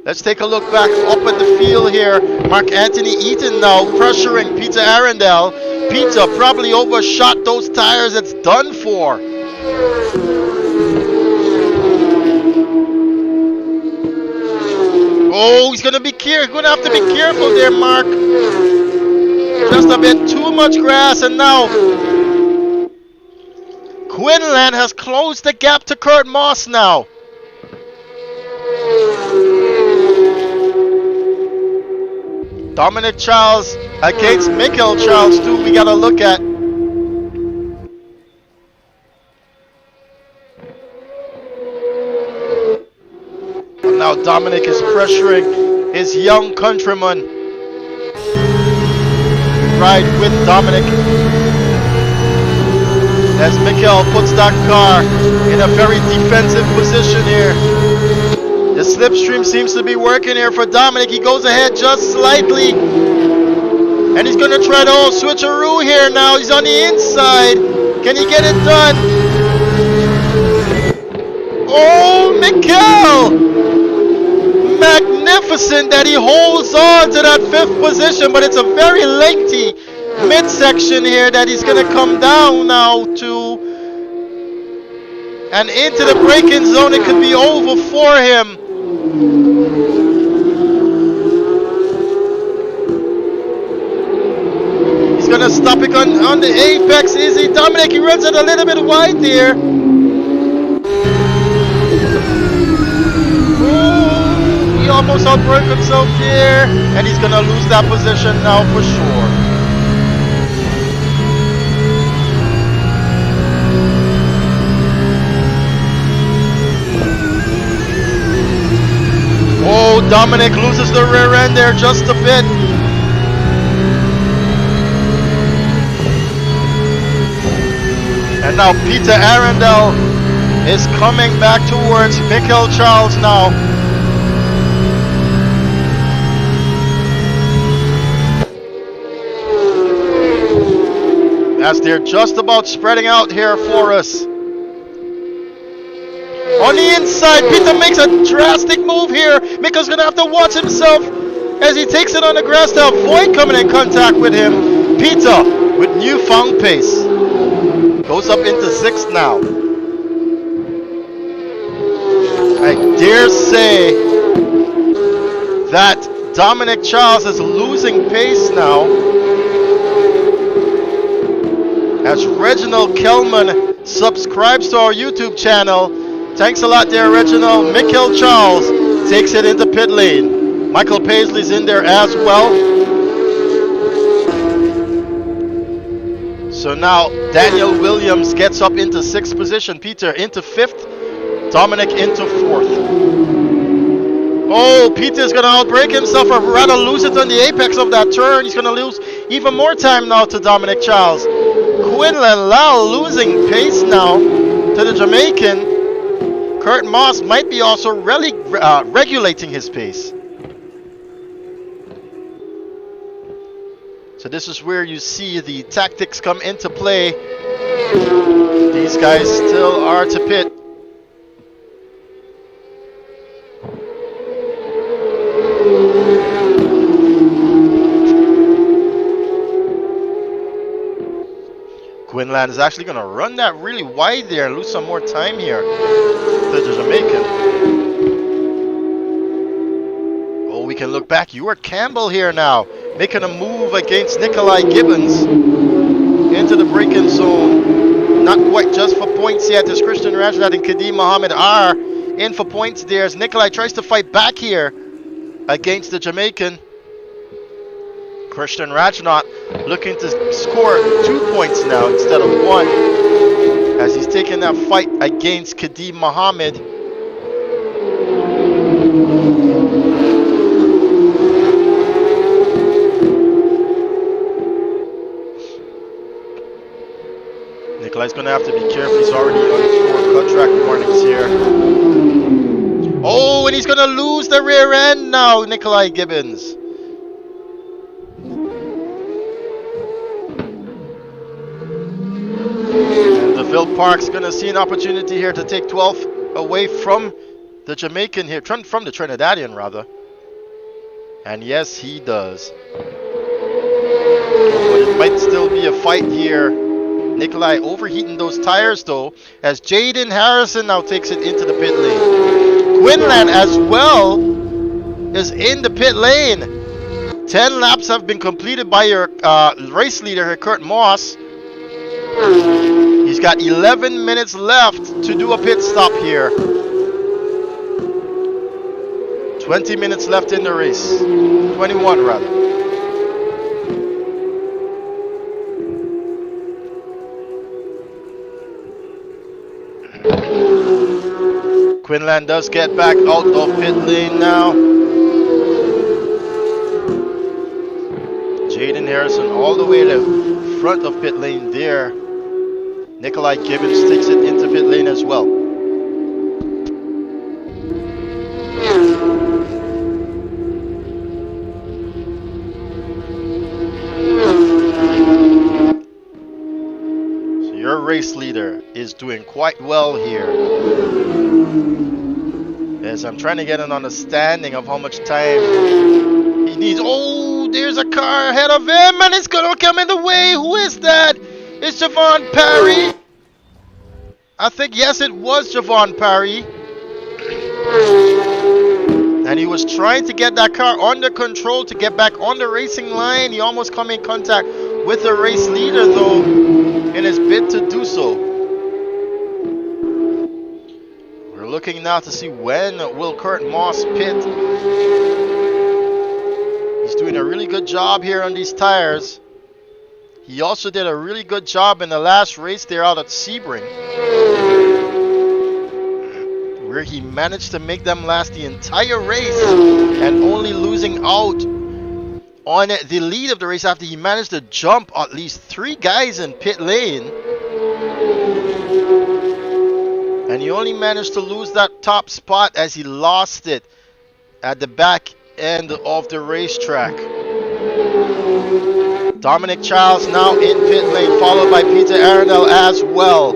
Let's take a look back up at the field here. Mark Anthony Eaton now pressuring Peter Arundel. Peter probably overshot those tires. It's done for. Oh, he's going to be careful. Going to have to be careful there, Mark. Just a bit too much grass, and now Quinlan has closed the gap to Kurt Moss now. Dominic Charles against Mikkel Charles too, we got to look at. But now Dominic is pressuring his young countryman. Ride with Dominic as Mikkel puts that car in a very defensive position here. The slipstream seems to be working here for Dominic. He goes ahead just slightly. And he's going to try to switcheroo here now. He's on the inside. Can he get it done? Oh, Mikkel! Magnificent that he holds on to that 5th position, but it's a very lengthy midsection here that he's going to come down now to. And into the braking zone, it could be over for him. stopping on the apex. Easy. Dominic, he runs it a little bit wide there. Oh, he almost outbroke himself there. And he's going to lose that position now for sure. Oh, Dominic loses the rear end there just a bit. And now Peter Arundel is coming back towards Michael Charles now. As they're just about spreading out here for us. On the inside, Peter makes a drastic move here. Mika's gonna have to watch himself as he takes it on the grass to avoid coming in contact with him. Peter with newfound pace goes up into 6th now. I dare say that Dominic Charles is losing pace now as Reginald Kelman subscribes to our YouTube channel. Thanks a lot there, Reginald. Michael Charles takes it into pit lane. Michael Paisley's in there as well. So now Daniel Williams gets up into 6th position. Peter into 5th. Dominic into 4th. Oh, Peter's going to outbrake himself or rather lose it on the apex of that turn. He's going to lose even more time now to Dominic Charles. Quinlan Lau losing pace now to the Jamaican. Kurt Moss might be also really regulating his pace. So this is where you see the tactics come into play. These guys still are to pit. Quinlan is actually going to run that really wide there and lose some more time here to the Jamaican. Oh, we can look back. Ewart Campbell here now, making a move against Nikolai Gibbons into the break-in zone. Not quite just for points yet, as Christian Rajnat and Kadeem Mohammed are in for points there, as Nikolai tries to fight back here against the Jamaican. Christian Rajnat looking to score 2 points now instead of 1, as he's taking that fight against Kadeem Mohammed. Nikolai's going to have to be careful. He's already on 4 contract warnings here. Oh, and he's going to lose the rear end now, Nikolai Gibbons. And DeVille Park's going to see an opportunity here to take 12th away from the Jamaican here, from the Trinidadian rather. And yes, he does. But it might still be a fight here. Nikolai overheating those tires though, as Jaden Harrison now takes it into the pit lane. Quinlan as well is in the pit lane. 10 laps have been completed by your race leader here, Kurt Moss. He's got 11 minutes left to do a pit stop here. 20 minutes left in the race. 21 rather. Quinlan does get back out of pit lane now. Jaden Harrison all the way to front of pit lane there. Nikolai Gibbons takes it into pit lane as well. So your race leader is doing quite well here. As I'm trying to get an understanding of how much time he needs. Oh, there's a car ahead of him and it's gonna come in the way. Who is that? It's Javon Parry. I think, yes, it was Javon Parry. And he was trying to get that car under control to get back on the racing line. He almost come in contact with the race leader though in his bid to do so. We're looking now to see when will Kurt Moss pit. He's doing a really good job here on these tires. He also did a really good job in the last race there out at Sebring, where he managed to make them last the entire race and only losing out on the lead of the race after he managed to jump at least 3 guys in pit lane. And he only managed to lose that top spot as he lost it at the back end of the racetrack. Dominic Charles now in pit lane, followed by Peter Arundel as well.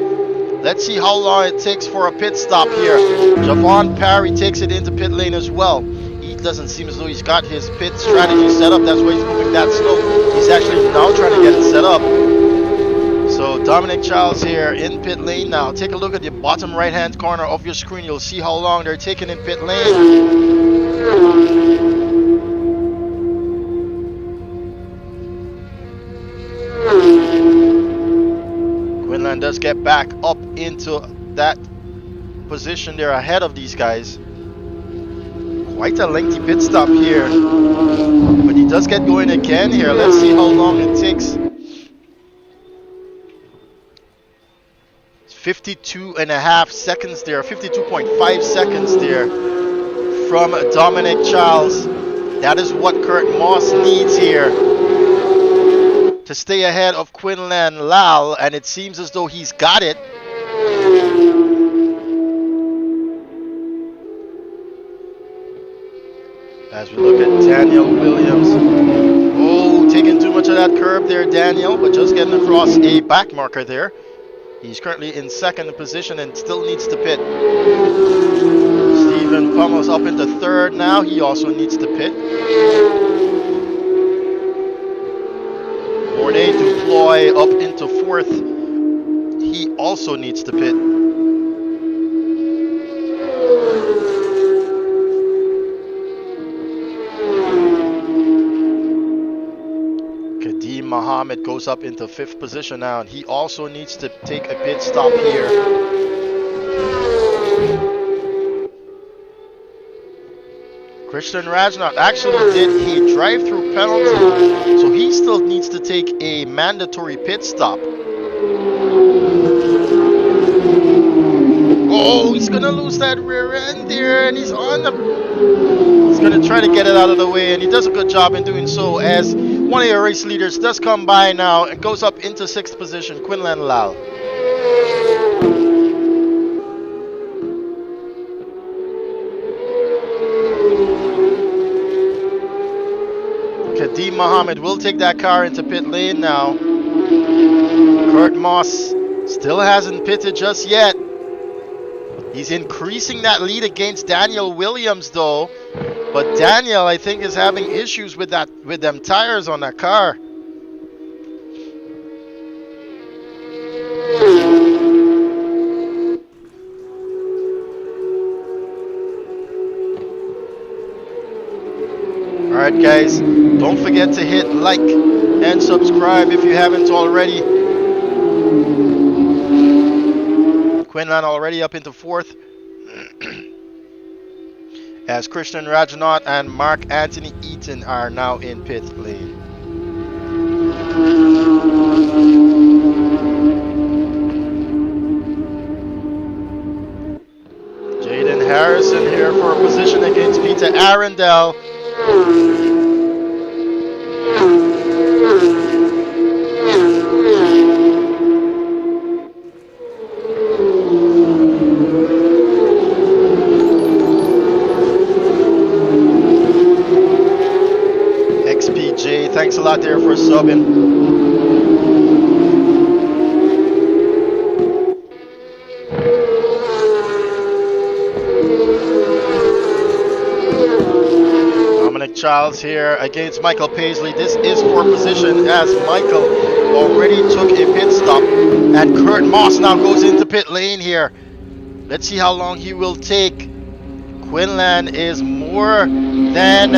Let's see how long it takes for a pit stop here. Javon Parry takes it into pit lane as well. He doesn't seem as though he's got his pit strategy set up. That's why he's moving that slow. He's actually now trying to get it set up. So Dominic Charles here in pit lane now. Take a look at the bottom right hand corner of your screen. You'll see how long they're taking in pit lane. Quinlan does get back up into that position there ahead of these guys. Quite a lengthy pit stop here, but he does get going again here. Let's see how long it takes. 52.5 seconds there, 52.5 seconds there from Dominic Charles. That is what Kurt Moss needs here to stay ahead of Quinlan Lal, and it seems as though he's got it. As we look at Daniel Williams. Oh, taking too much of that curb there, Daniel, but just getting across a back marker there. He's currently in second position and still needs to pit. Stephen Pummels up into third now. He also needs to pit. Mornay Duploy up into fourth. He also needs to pit. Kadeem Mohammed goes up into fifth position now, and he also needs to take a pit stop here. Christian Rajnath actually did a drive-through penalty, so he still needs to take a mandatory pit stop. Oh, he's gonna lose that rear end there, and he's gonna try to get it out of the way, and he does a good job in doing so, as one of your race leaders does come by now and goes up into sixth position, Quinlan Lal. Kadeem Mohammed will take that car into pit lane now. Kurt Moss still hasn't pitted just yet. He's increasing that lead against Daniel Williams though. But Daniel, I think, is having issues with them tires on that car. Alright guys, don't forget to hit like and subscribe if you haven't already. Quinlan already up into fourth. As Christian Rajnath and Mark Anthony Eaton are now in pit lane. Jaden Harrison here for a position against Peter Arundel. XPJ, thanks a lot there for subbing. Charles here against Michael Paisley. This is for position as Michael already took a pit stop, and Kurt Moss now goes into pit lane here. Let's see how long he will take. Quinlan is more than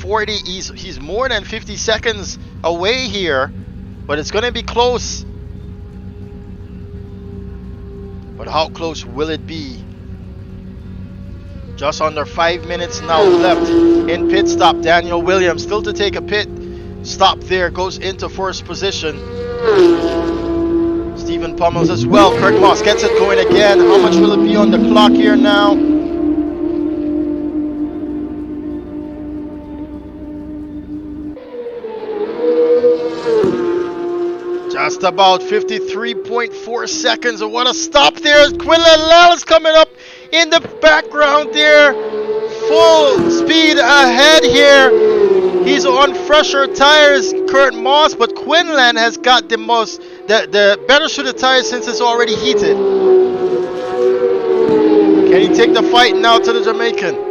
40. He's more than 50 seconds away here, but it's going to be close. But how close will it be? Just under 5 minutes now left in pit stop. Daniel Williams still to take a pit stop there, goes into first position. Stephen Pummels as well. Kurt Moss gets it going again. How much will it be on the clock here now? Just about 53.4 seconds. And what a stop there. Quinlan Lal is coming up in the background there. Full speed ahead here. He's on fresher tires, Kurt Moss, but Quinlan has got the better suited tires since it's already heated. Can he take the fight now to the Jamaican?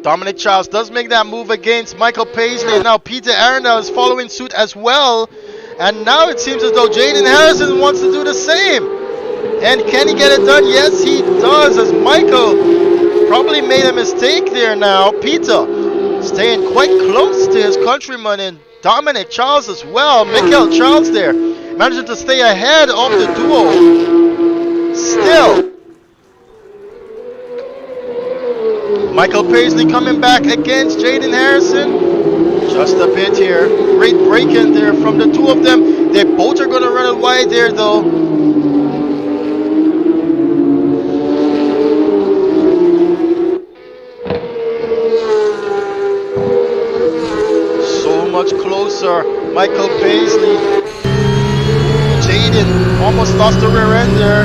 Dominic Charles does make that move against Michael Paisley, and now Peter Arundel is following suit as well. And now it seems as though Jaden Harrison wants to do the same. And can he get it done? Yes, he does, as Michael probably made a mistake there now. Peter staying quite close to his countryman, and Dominic Charles as well. Michael Charles there managing to stay ahead of the duo. Still, Michael Paisley coming back against Jaden Harrison. Just a bit here. Great break in there from the two of them. They both are going to run it wide there though. Much closer, Michael Paisley. Jaden almost lost the rear end there.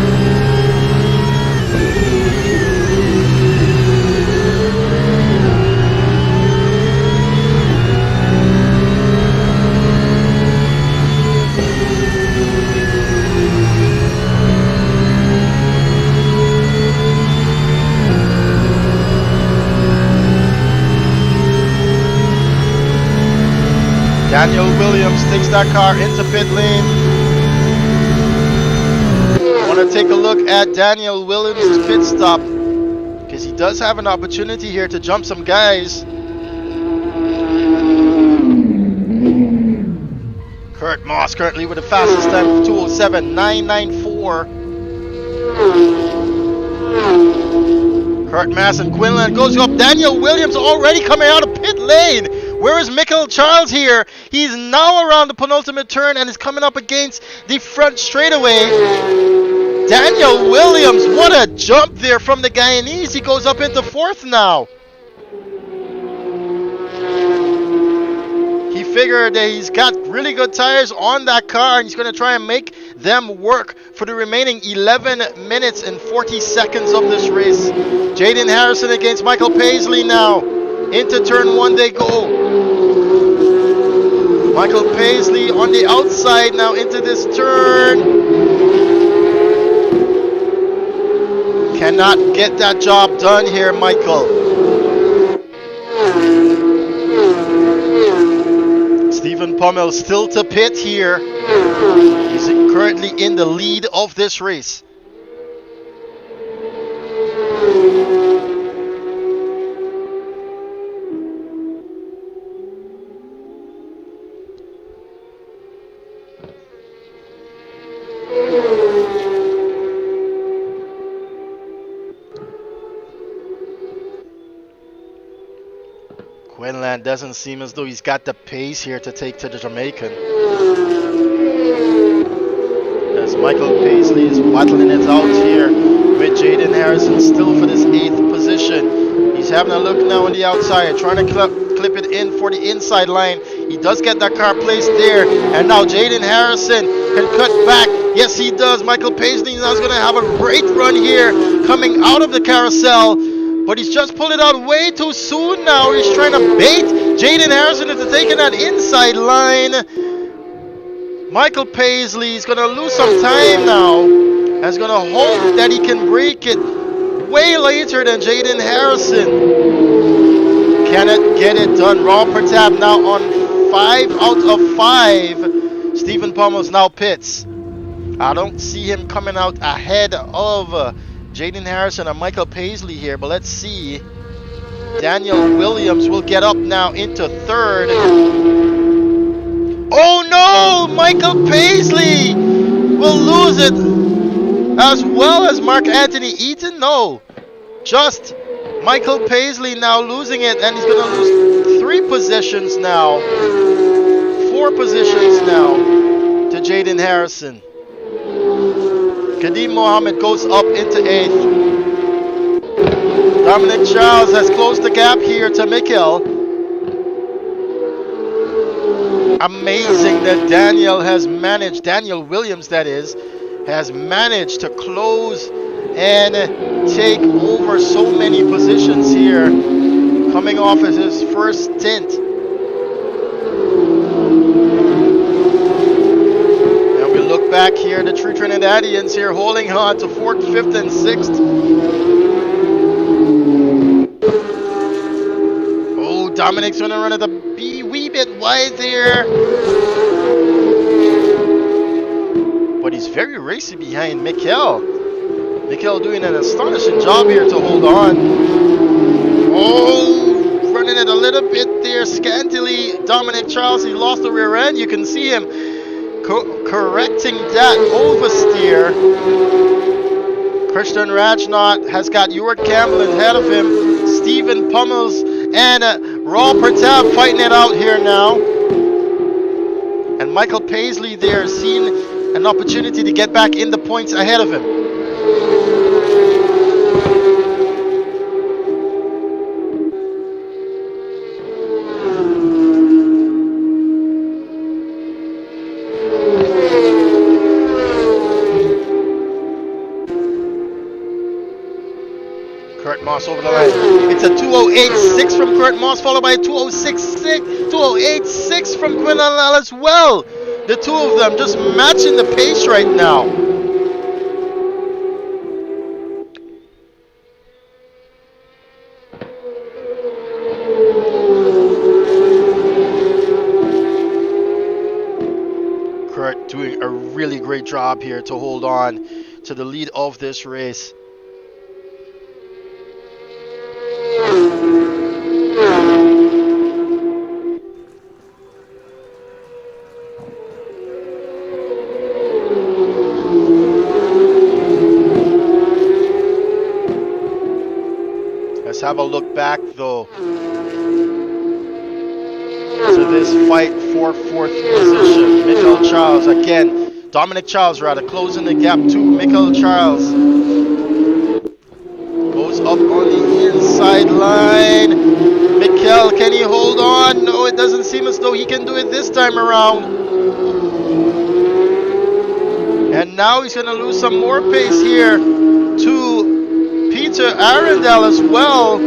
Daniel Williams takes that car into pit lane. I want to take a look at Daniel Williams' pit stop, because he does have an opportunity here to jump some guys. Kurt Moss currently with the fastest time of 2:07.994. Kurt Moss and Quinlan goes up. Daniel Williams already coming out of pit lane. Where is Michael Charles here? He's now around the penultimate turn and is coming up against the front straightaway. Daniel Williams, what a jump there from the Guyanese. He goes up into fourth now. He figured that he's got really good tires on that car and he's going to try and make them work for the remaining 11 minutes and 40 seconds of this race. Jaden Harrison against Michael Paisley now. Into turn one they go. Michael Paisley on the outside now into this turn. Cannot get that job done here, Michael. Stephen Pummel still to pit here. He's currently in the lead of this race. Quinlan doesn't seem as though he's got the pace here to take to the Jamaican. As Michael Paisley is battling it out here with Jaden Harrison still for this 8th position. He's having a look now on the outside, trying to clip it in for the inside line. He does get that car placed there, and now Jaden Harrison can cut back. Yes, he does. Michael Paisley now is going to have a great run here coming out of the carousel. But he's just pulled it out way too soon now. He's trying to bait Jaden Harrison into taking that inside line. Michael Paisley is going to lose some time now. And is going to hope that he can break it way later than Jaden Harrison. Cannot get it done. Rob Pertab now on 5 out of 5. Stephen Pummels now pits. I don't see him coming out ahead of Jaden Harrison and Michael Paisley here, but let's see. Daniel Williams will get up now into third. Oh no! Michael Paisley will lose it, as well as Mark Anthony Eaton. No, just Michael Paisley now losing it, and he's going to lose 3 positions now. 4 positions now to Jaden Harrison. Kadeem Mohammed goes up into 8th. Dominic Charles has closed the gap here to Mikkel. Amazing that Daniel Williams that is, has managed to close and take over so many positions here, coming off as his first stint. And we look back here, the 3 Trinidadians here holding on to 4th, 5th, and 6th. Oh, Dominic's gonna run at a wee bit wide there. But he's very racy behind Mikkel. Mikkel doing an astonishing job here to hold on. Oh, running it a little bit there scantily. Dominic Charles, he lost the rear end. You can see him correcting that oversteer. Christian Rajnath has got Ewart Campbell ahead of him. Stephen Pummels and Raw Pratap fighting it out here now. And Michael Paisley there seeing an opportunity to get back in the points ahead of him. Kurt Moss over the line. It's a 2:08.6 from Kurt Moss, followed by a 2:08.6 from Quinlan as well. The two of them just matching the pace right now. Kurt doing a really great job here to hold on to the lead of this race. Let's have a look back though to this fight for 4th position. Michael Charles again, Dominic Charles rather, closing the gap to Michael Charles. Goes up on the inside line. Mikkel, can he hold on? No, it doesn't seem as though he can do it this time around. And now he's going to lose some more pace here to Peter Arundel as well.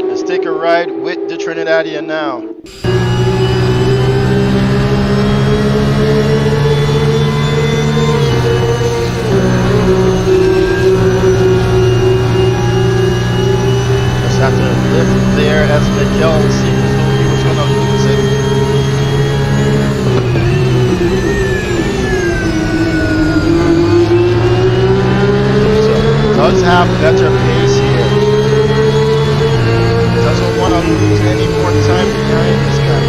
Let's take a ride with the Trinidadian now. Have to lift there as Mikkel seemed as though he was going to lose it. So does have better pace here. Doesn't want to lose any more time behind this guy.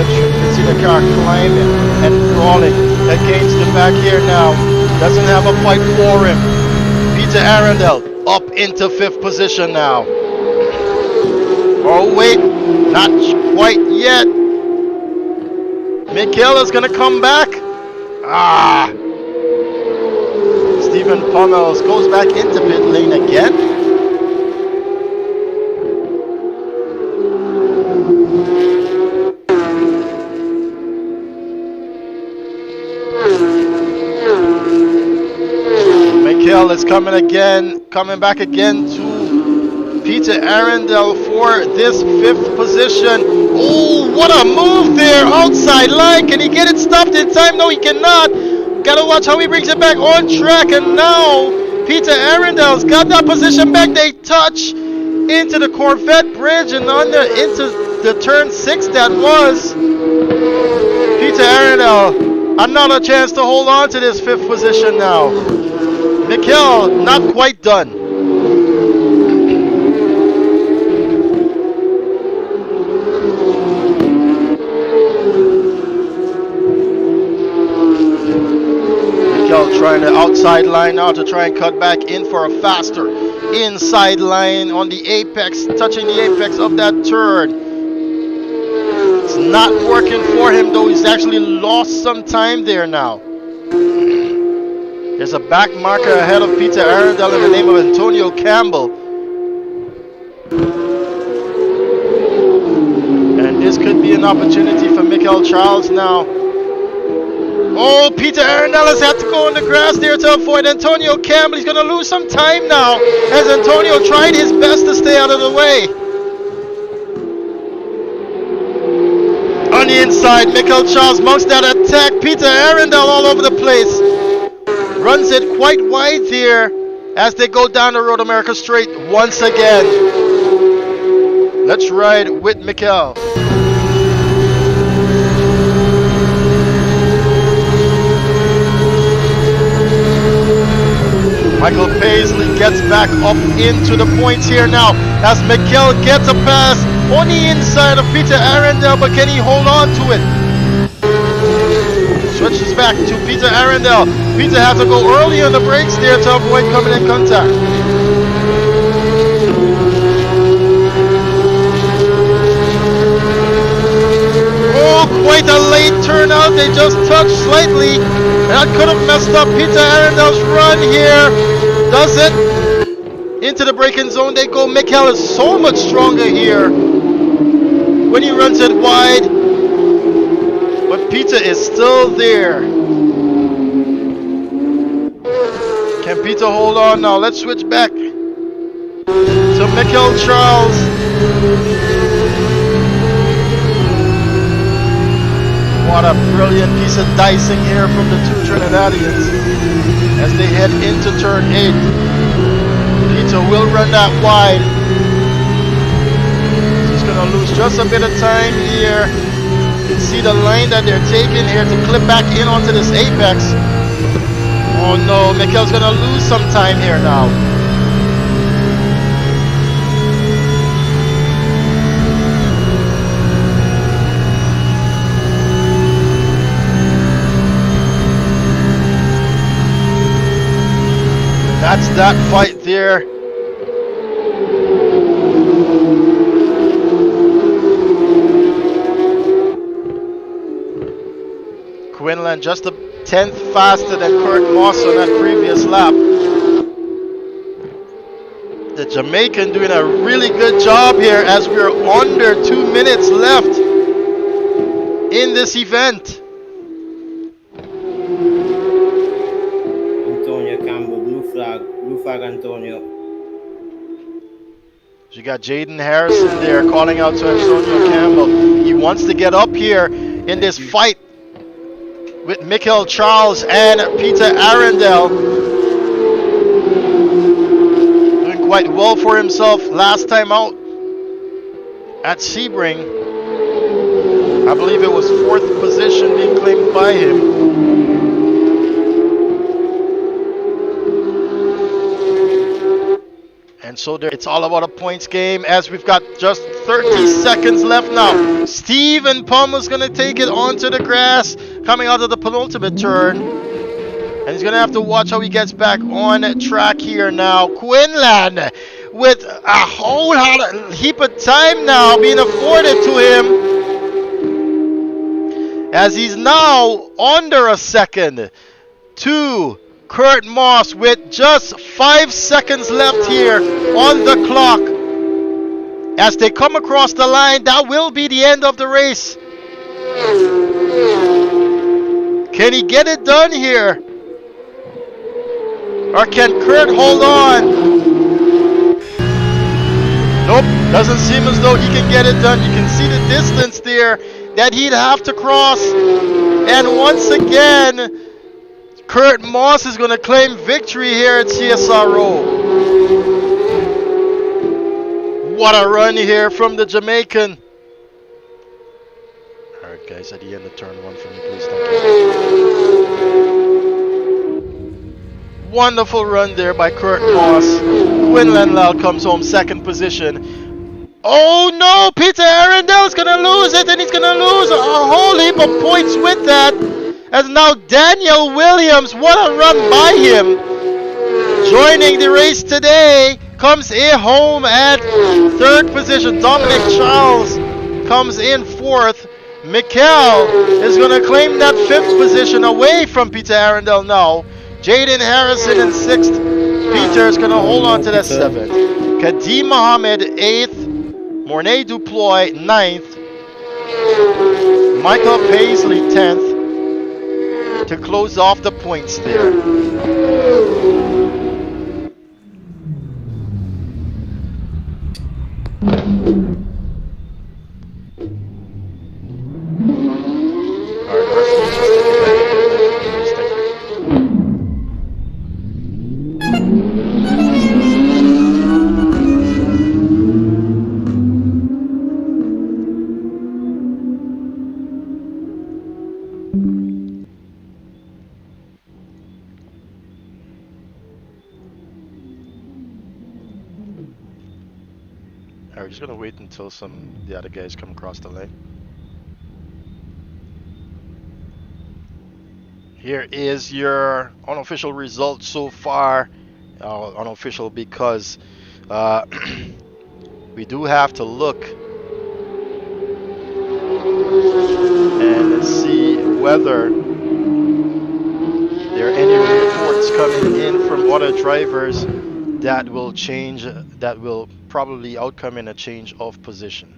You can see the car climbing and crawling against the back here now. Doesn't have a fight for him. Peter Arundel up into 5th position now. Oh wait, not quite yet. Mikkel is going to come back. Stephen Pummels goes back into pit lane again. Mikhail is coming back again to Peter Arundel for this 5th position. Oh, what a move there, outside line. Can he get it stopped in time? No, he cannot. Gotta watch how he brings it back on track, and now Peter Arundel's got that position back. They touch into the Corvette bridge and into the turn 6 that was. Peter Arundel, another chance to hold on to this 5th position now. Mikhail, not quite done. Mikhail trying the outside line now to try and cut back in for a faster inside line on the apex, touching the apex of that turn. It's not working for him though. He's actually lost some time there now. There's a back marker ahead of Peter Arundel in the name of Antonio Campbell. And this could be an opportunity for Michael Charles now. Oh, Peter Arundel has had to go on the grass there to avoid Antonio Campbell. He's going to lose some time now as Antonio tried his best to stay out of the way. On the inside, Michael Charles mounts that attack. Peter Arundel all over the place. Runs it quite wide there as they go down the Road America Straight once again. Let's ride with Mikhail. Michael Paisley gets back up into the points here now as Mikhail gets a pass on the inside of Peter Arundel, but can he hold on to it? Switches back to Peter Arundel. Peter has to go early on the brakes there to avoid coming in contact. Oh, quite a late turnout. They just touched slightly. That could have messed up Peter Arendel's run here. Does it? Into the braking zone they go. Mikhail is so much stronger here when he runs it wide. But Peter is still there. Can Peter hold on now? Let's switch back to Michael Charles. What a brilliant piece of dicing here from the two Trinidadians as they head into turn 8. Peter will run that wide. He's going to lose just a bit of time here. See the line that they're taking here to clip back in onto this apex. Oh no, Mikhail's gonna lose some time here now. That's that fight there. Quinlan just a 10th faster than Kurt Moss on that previous lap. The Jamaican doing a really good job here as we're under 2 minutes left in this event. Antonio Campbell, blue flag Antonio. You got Jaden Harrison there calling out to Antonio Campbell. He wants to get up here in this fight with Michael Charles and Peter Arundel. Doing quite well for himself last time out at Sebring. I believe it was 4th position being claimed by him. And so there, it's all about a points game as we've got just 30 seconds left now. Stephen Palmer's going to take it onto the grass coming out of the penultimate turn. And he's going to have to watch how he gets back on track here now. Quinlan with a whole heap of time now being afforded to him. As he's now under a second to Kurt Moss with just 5 seconds left here on the clock. As they come across the line, that will be the end of the race. Can he get it done here? Or can Kurt hold on? Nope, doesn't seem as though he can get it done. You can see the distance there that he'd have to cross. And once again, Kurt Moss is going to claim victory here at CSRO. What a run here from the Jamaican. Alright guys, at the end of turn 1 for me, please. Thank you. Wonderful run there by Kurt Moss. Quinlan Lal comes home second position. Oh no, Peter Arundel's gonna lose it, and he's gonna lose a whole heap of points with that. As now Daniel Williams, what a run by him. Joining the race today, comes in home at third position. Dominic Charles comes in fourth. Mikkel is gonna claim that fifth position away from Peter Arundel now. Jaden Harrison in sixth. Peter is gonna hold on to that seventh. Kadim Mohammed eighth. Mornay Duploy ninth. Michael Paisley 10th. To close off the points there. We're just gonna wait until the other guys come across the lane. Here is your unofficial result so far. Unofficial because we do have to look and see whether there are any reports coming in from other drivers that will change, that will probably outcome in a change of position.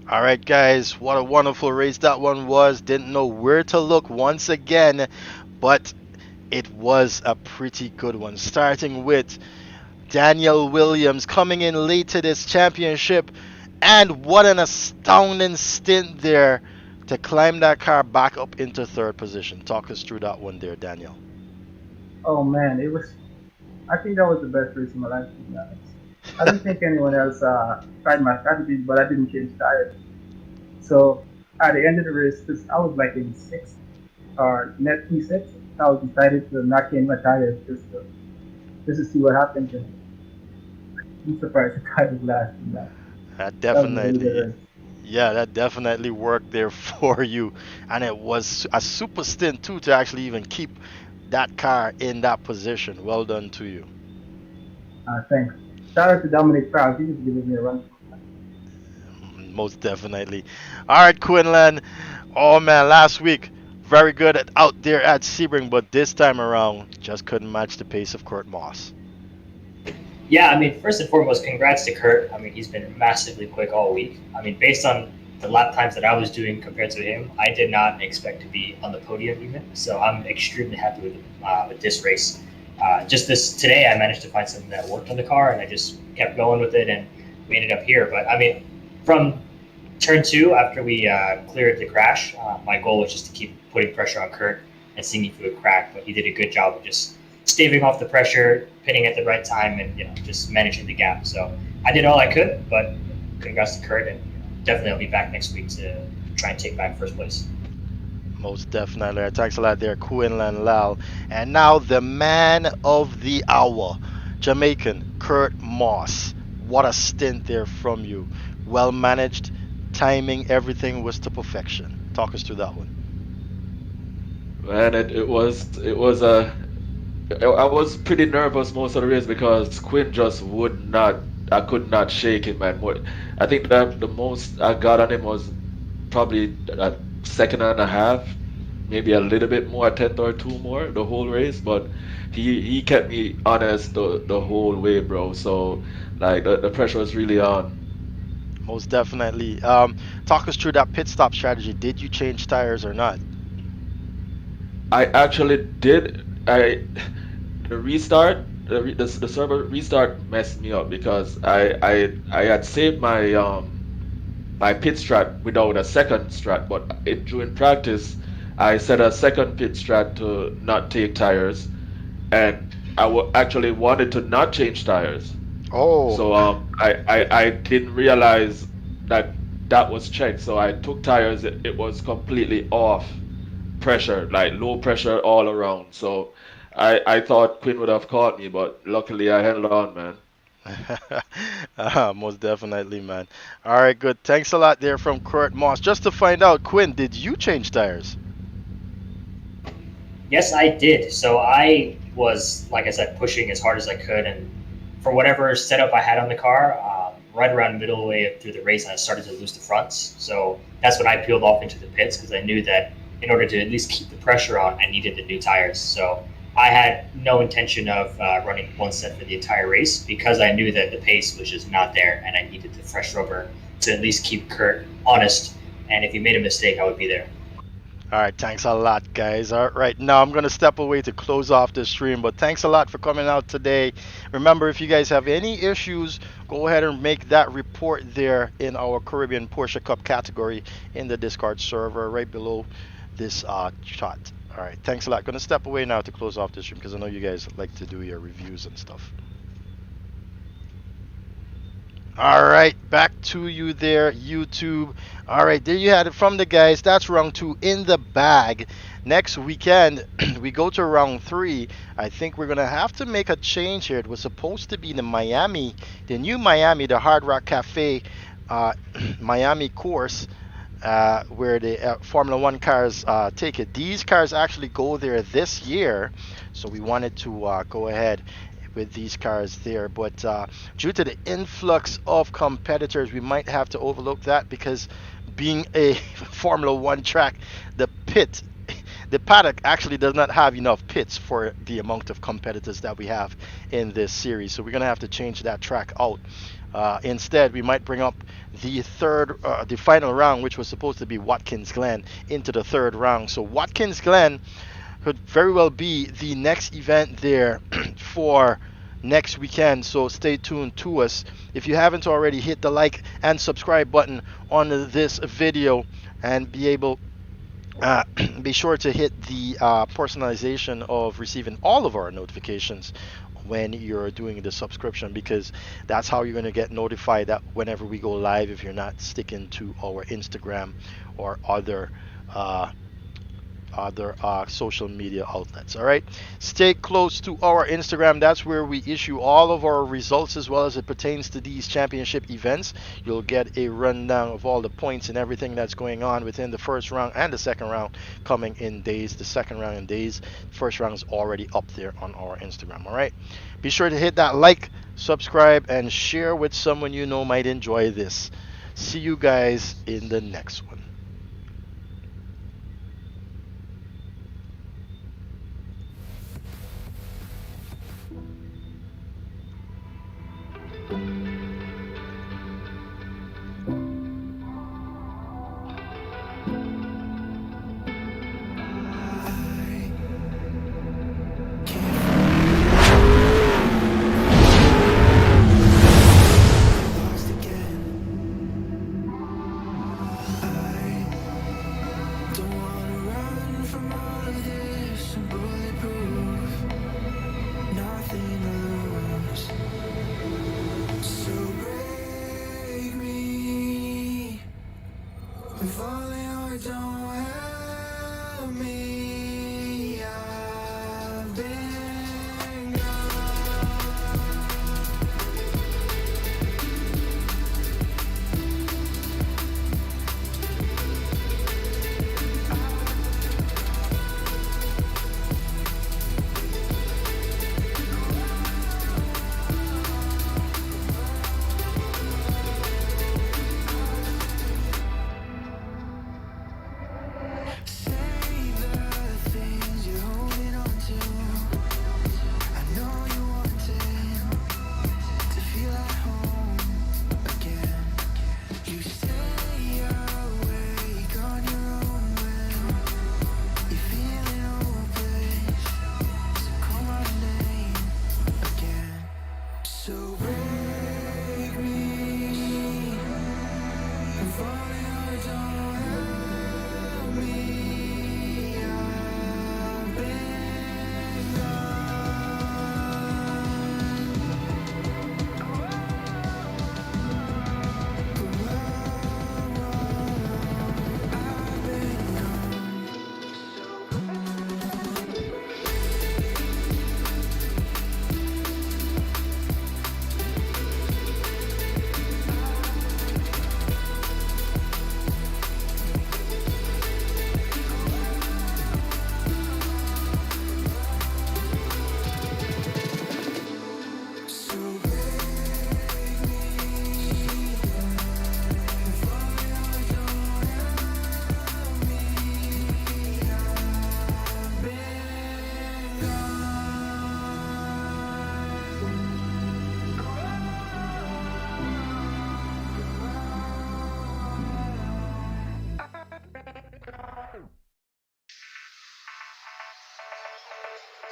Alright guys, what a wonderful race that one was. Didn't know where to look once again, but it was a pretty good one. Starting with Daniel Williams coming in late to this championship, and what an astounding stint there to climb that car back up into third position. Talk us through that one there, Daniel. Oh man, I think that was the best race of my life, to be honest. I don't think anyone else tried my strategy, but I didn't change tires. So at the end of the race, because I was like in sixth or net P6, I was decided to not change my tires just to see what happens. And I'm surprised the tires last in that. That definitely, yeah, that definitely worked there for you, and it was a super stint too to actually even keep that car in that position. Well done to you. Thanks. Shout out to Dominic Proud. He just giving me a run. Most definitely. All right, Quinlan. Oh man, last week very good out there at Sebring, but this time around just couldn't match the pace of Kurt Moss. Yeah, I mean, first and foremost, congrats to Kurt. I mean, he's been massively quick all week. I mean, based on the lap times that I was doing compared to him, I did not expect to be on the podium even. So I'm extremely happy with this race. Just today, I managed to find something that worked on the car, and I just kept going with it, and we ended up here. But I mean, from turn 2, after we cleared the crash, my goal was just to keep putting pressure on Kurt and seeing if he would crack. But he did a good job of just staving off the pressure, pitting at the right time, and just managing the gap. So I did all I could, but congrats to Kurt, and definitely I'll be back next week to try and take back first place. Most definitely. Thanks a lot there, Quinlan Lal. And now the man of the hour, Jamaican Kurt Moss. What a stint there from you. Well managed, timing, everything was to perfection. Talk us through that one. Man, I was pretty nervous most of the race because Quinn just would not. I could not shake him, man. I think that the most I got on him was probably a second and a half, maybe a little bit more, a tenth or two more the whole race. But he kept me honest the whole way, bro. So like the pressure was really on. Most definitely. Talk us through that pit stop strategy. Did you change tires or not? I actually did. The restart, the server restart messed me up because I had saved my pit strat without a second strat, but during practice I set a second pit strat to not take tires, and actually wanted to not change tires. Oh. So I didn't realize that that was checked. So I took tires. It was completely off pressure, like low pressure all around. So I thought Quinn would have caught me, but luckily I held on, man. Most definitely, man. All right, good. Thanks a lot there from Kurt Moss. Just to find out, Quinn, did you change tires? Yes, I did. So I was, like I said, pushing as hard as I could, and for whatever setup I had on the car, right around middle way through the race, I started to lose the fronts. So that's when I peeled off into the pits because I knew that in order to at least keep the pressure on, I needed the new tires. So I had no intention of running one set for the entire race because I knew that the pace was just not there, and I needed the fresh rubber to at least keep Kurt honest. And if he made a mistake, I would be there. All right, thanks a lot, guys. All right, now I'm going to step away to close off the stream, but thanks a lot for coming out today. Remember, if you guys have any issues, go ahead and make that report there in our Caribbean Porsche Cup category in the Discord server right below this chat. All right, thanks a lot. Going to step away now to close off the stream because I know you guys like to do your reviews and stuff. All right, back to you there, YouTube. All right, there you had it from the guys. That's round 2 in the bag. Next weekend, we go to round 3. I think we're going to have to make a change here. It was supposed to be the Miami, the new Miami, the Hard Rock Cafe Miami course, where the Formula 1 cars take it. These cars actually go there this year, so we wanted to go ahead with these cars there, but due to the influx of competitors, we might have to overlook that because being a Formula 1 track, the paddock actually does not have enough pits for the amount of competitors that we have in this series, so we're gonna have to change that track out. Instead, we might bring up the final round, which was supposed to be Watkins Glen, into the third round. So Watkins Glen could very well be the next event there for next weekend, so stay tuned to us. If you haven't already, hit the like and subscribe button on this video, and be sure to hit the personalization of receiving all of our notifications when you're doing the subscription, because that's how you're going to get notified that whenever we go live, if you're not sticking to our Instagram or other social media outlets. All right, stay close to our Instagram. That's where we issue all of our results as well as it pertains to these championship events. You'll get a rundown of all the points and everything that's going on within the first round and the second round coming in days. The second round in days, first round is already up there on our Instagram. All right, be sure to hit that like, subscribe, and share with someone you know might enjoy this. See you guys in the next one.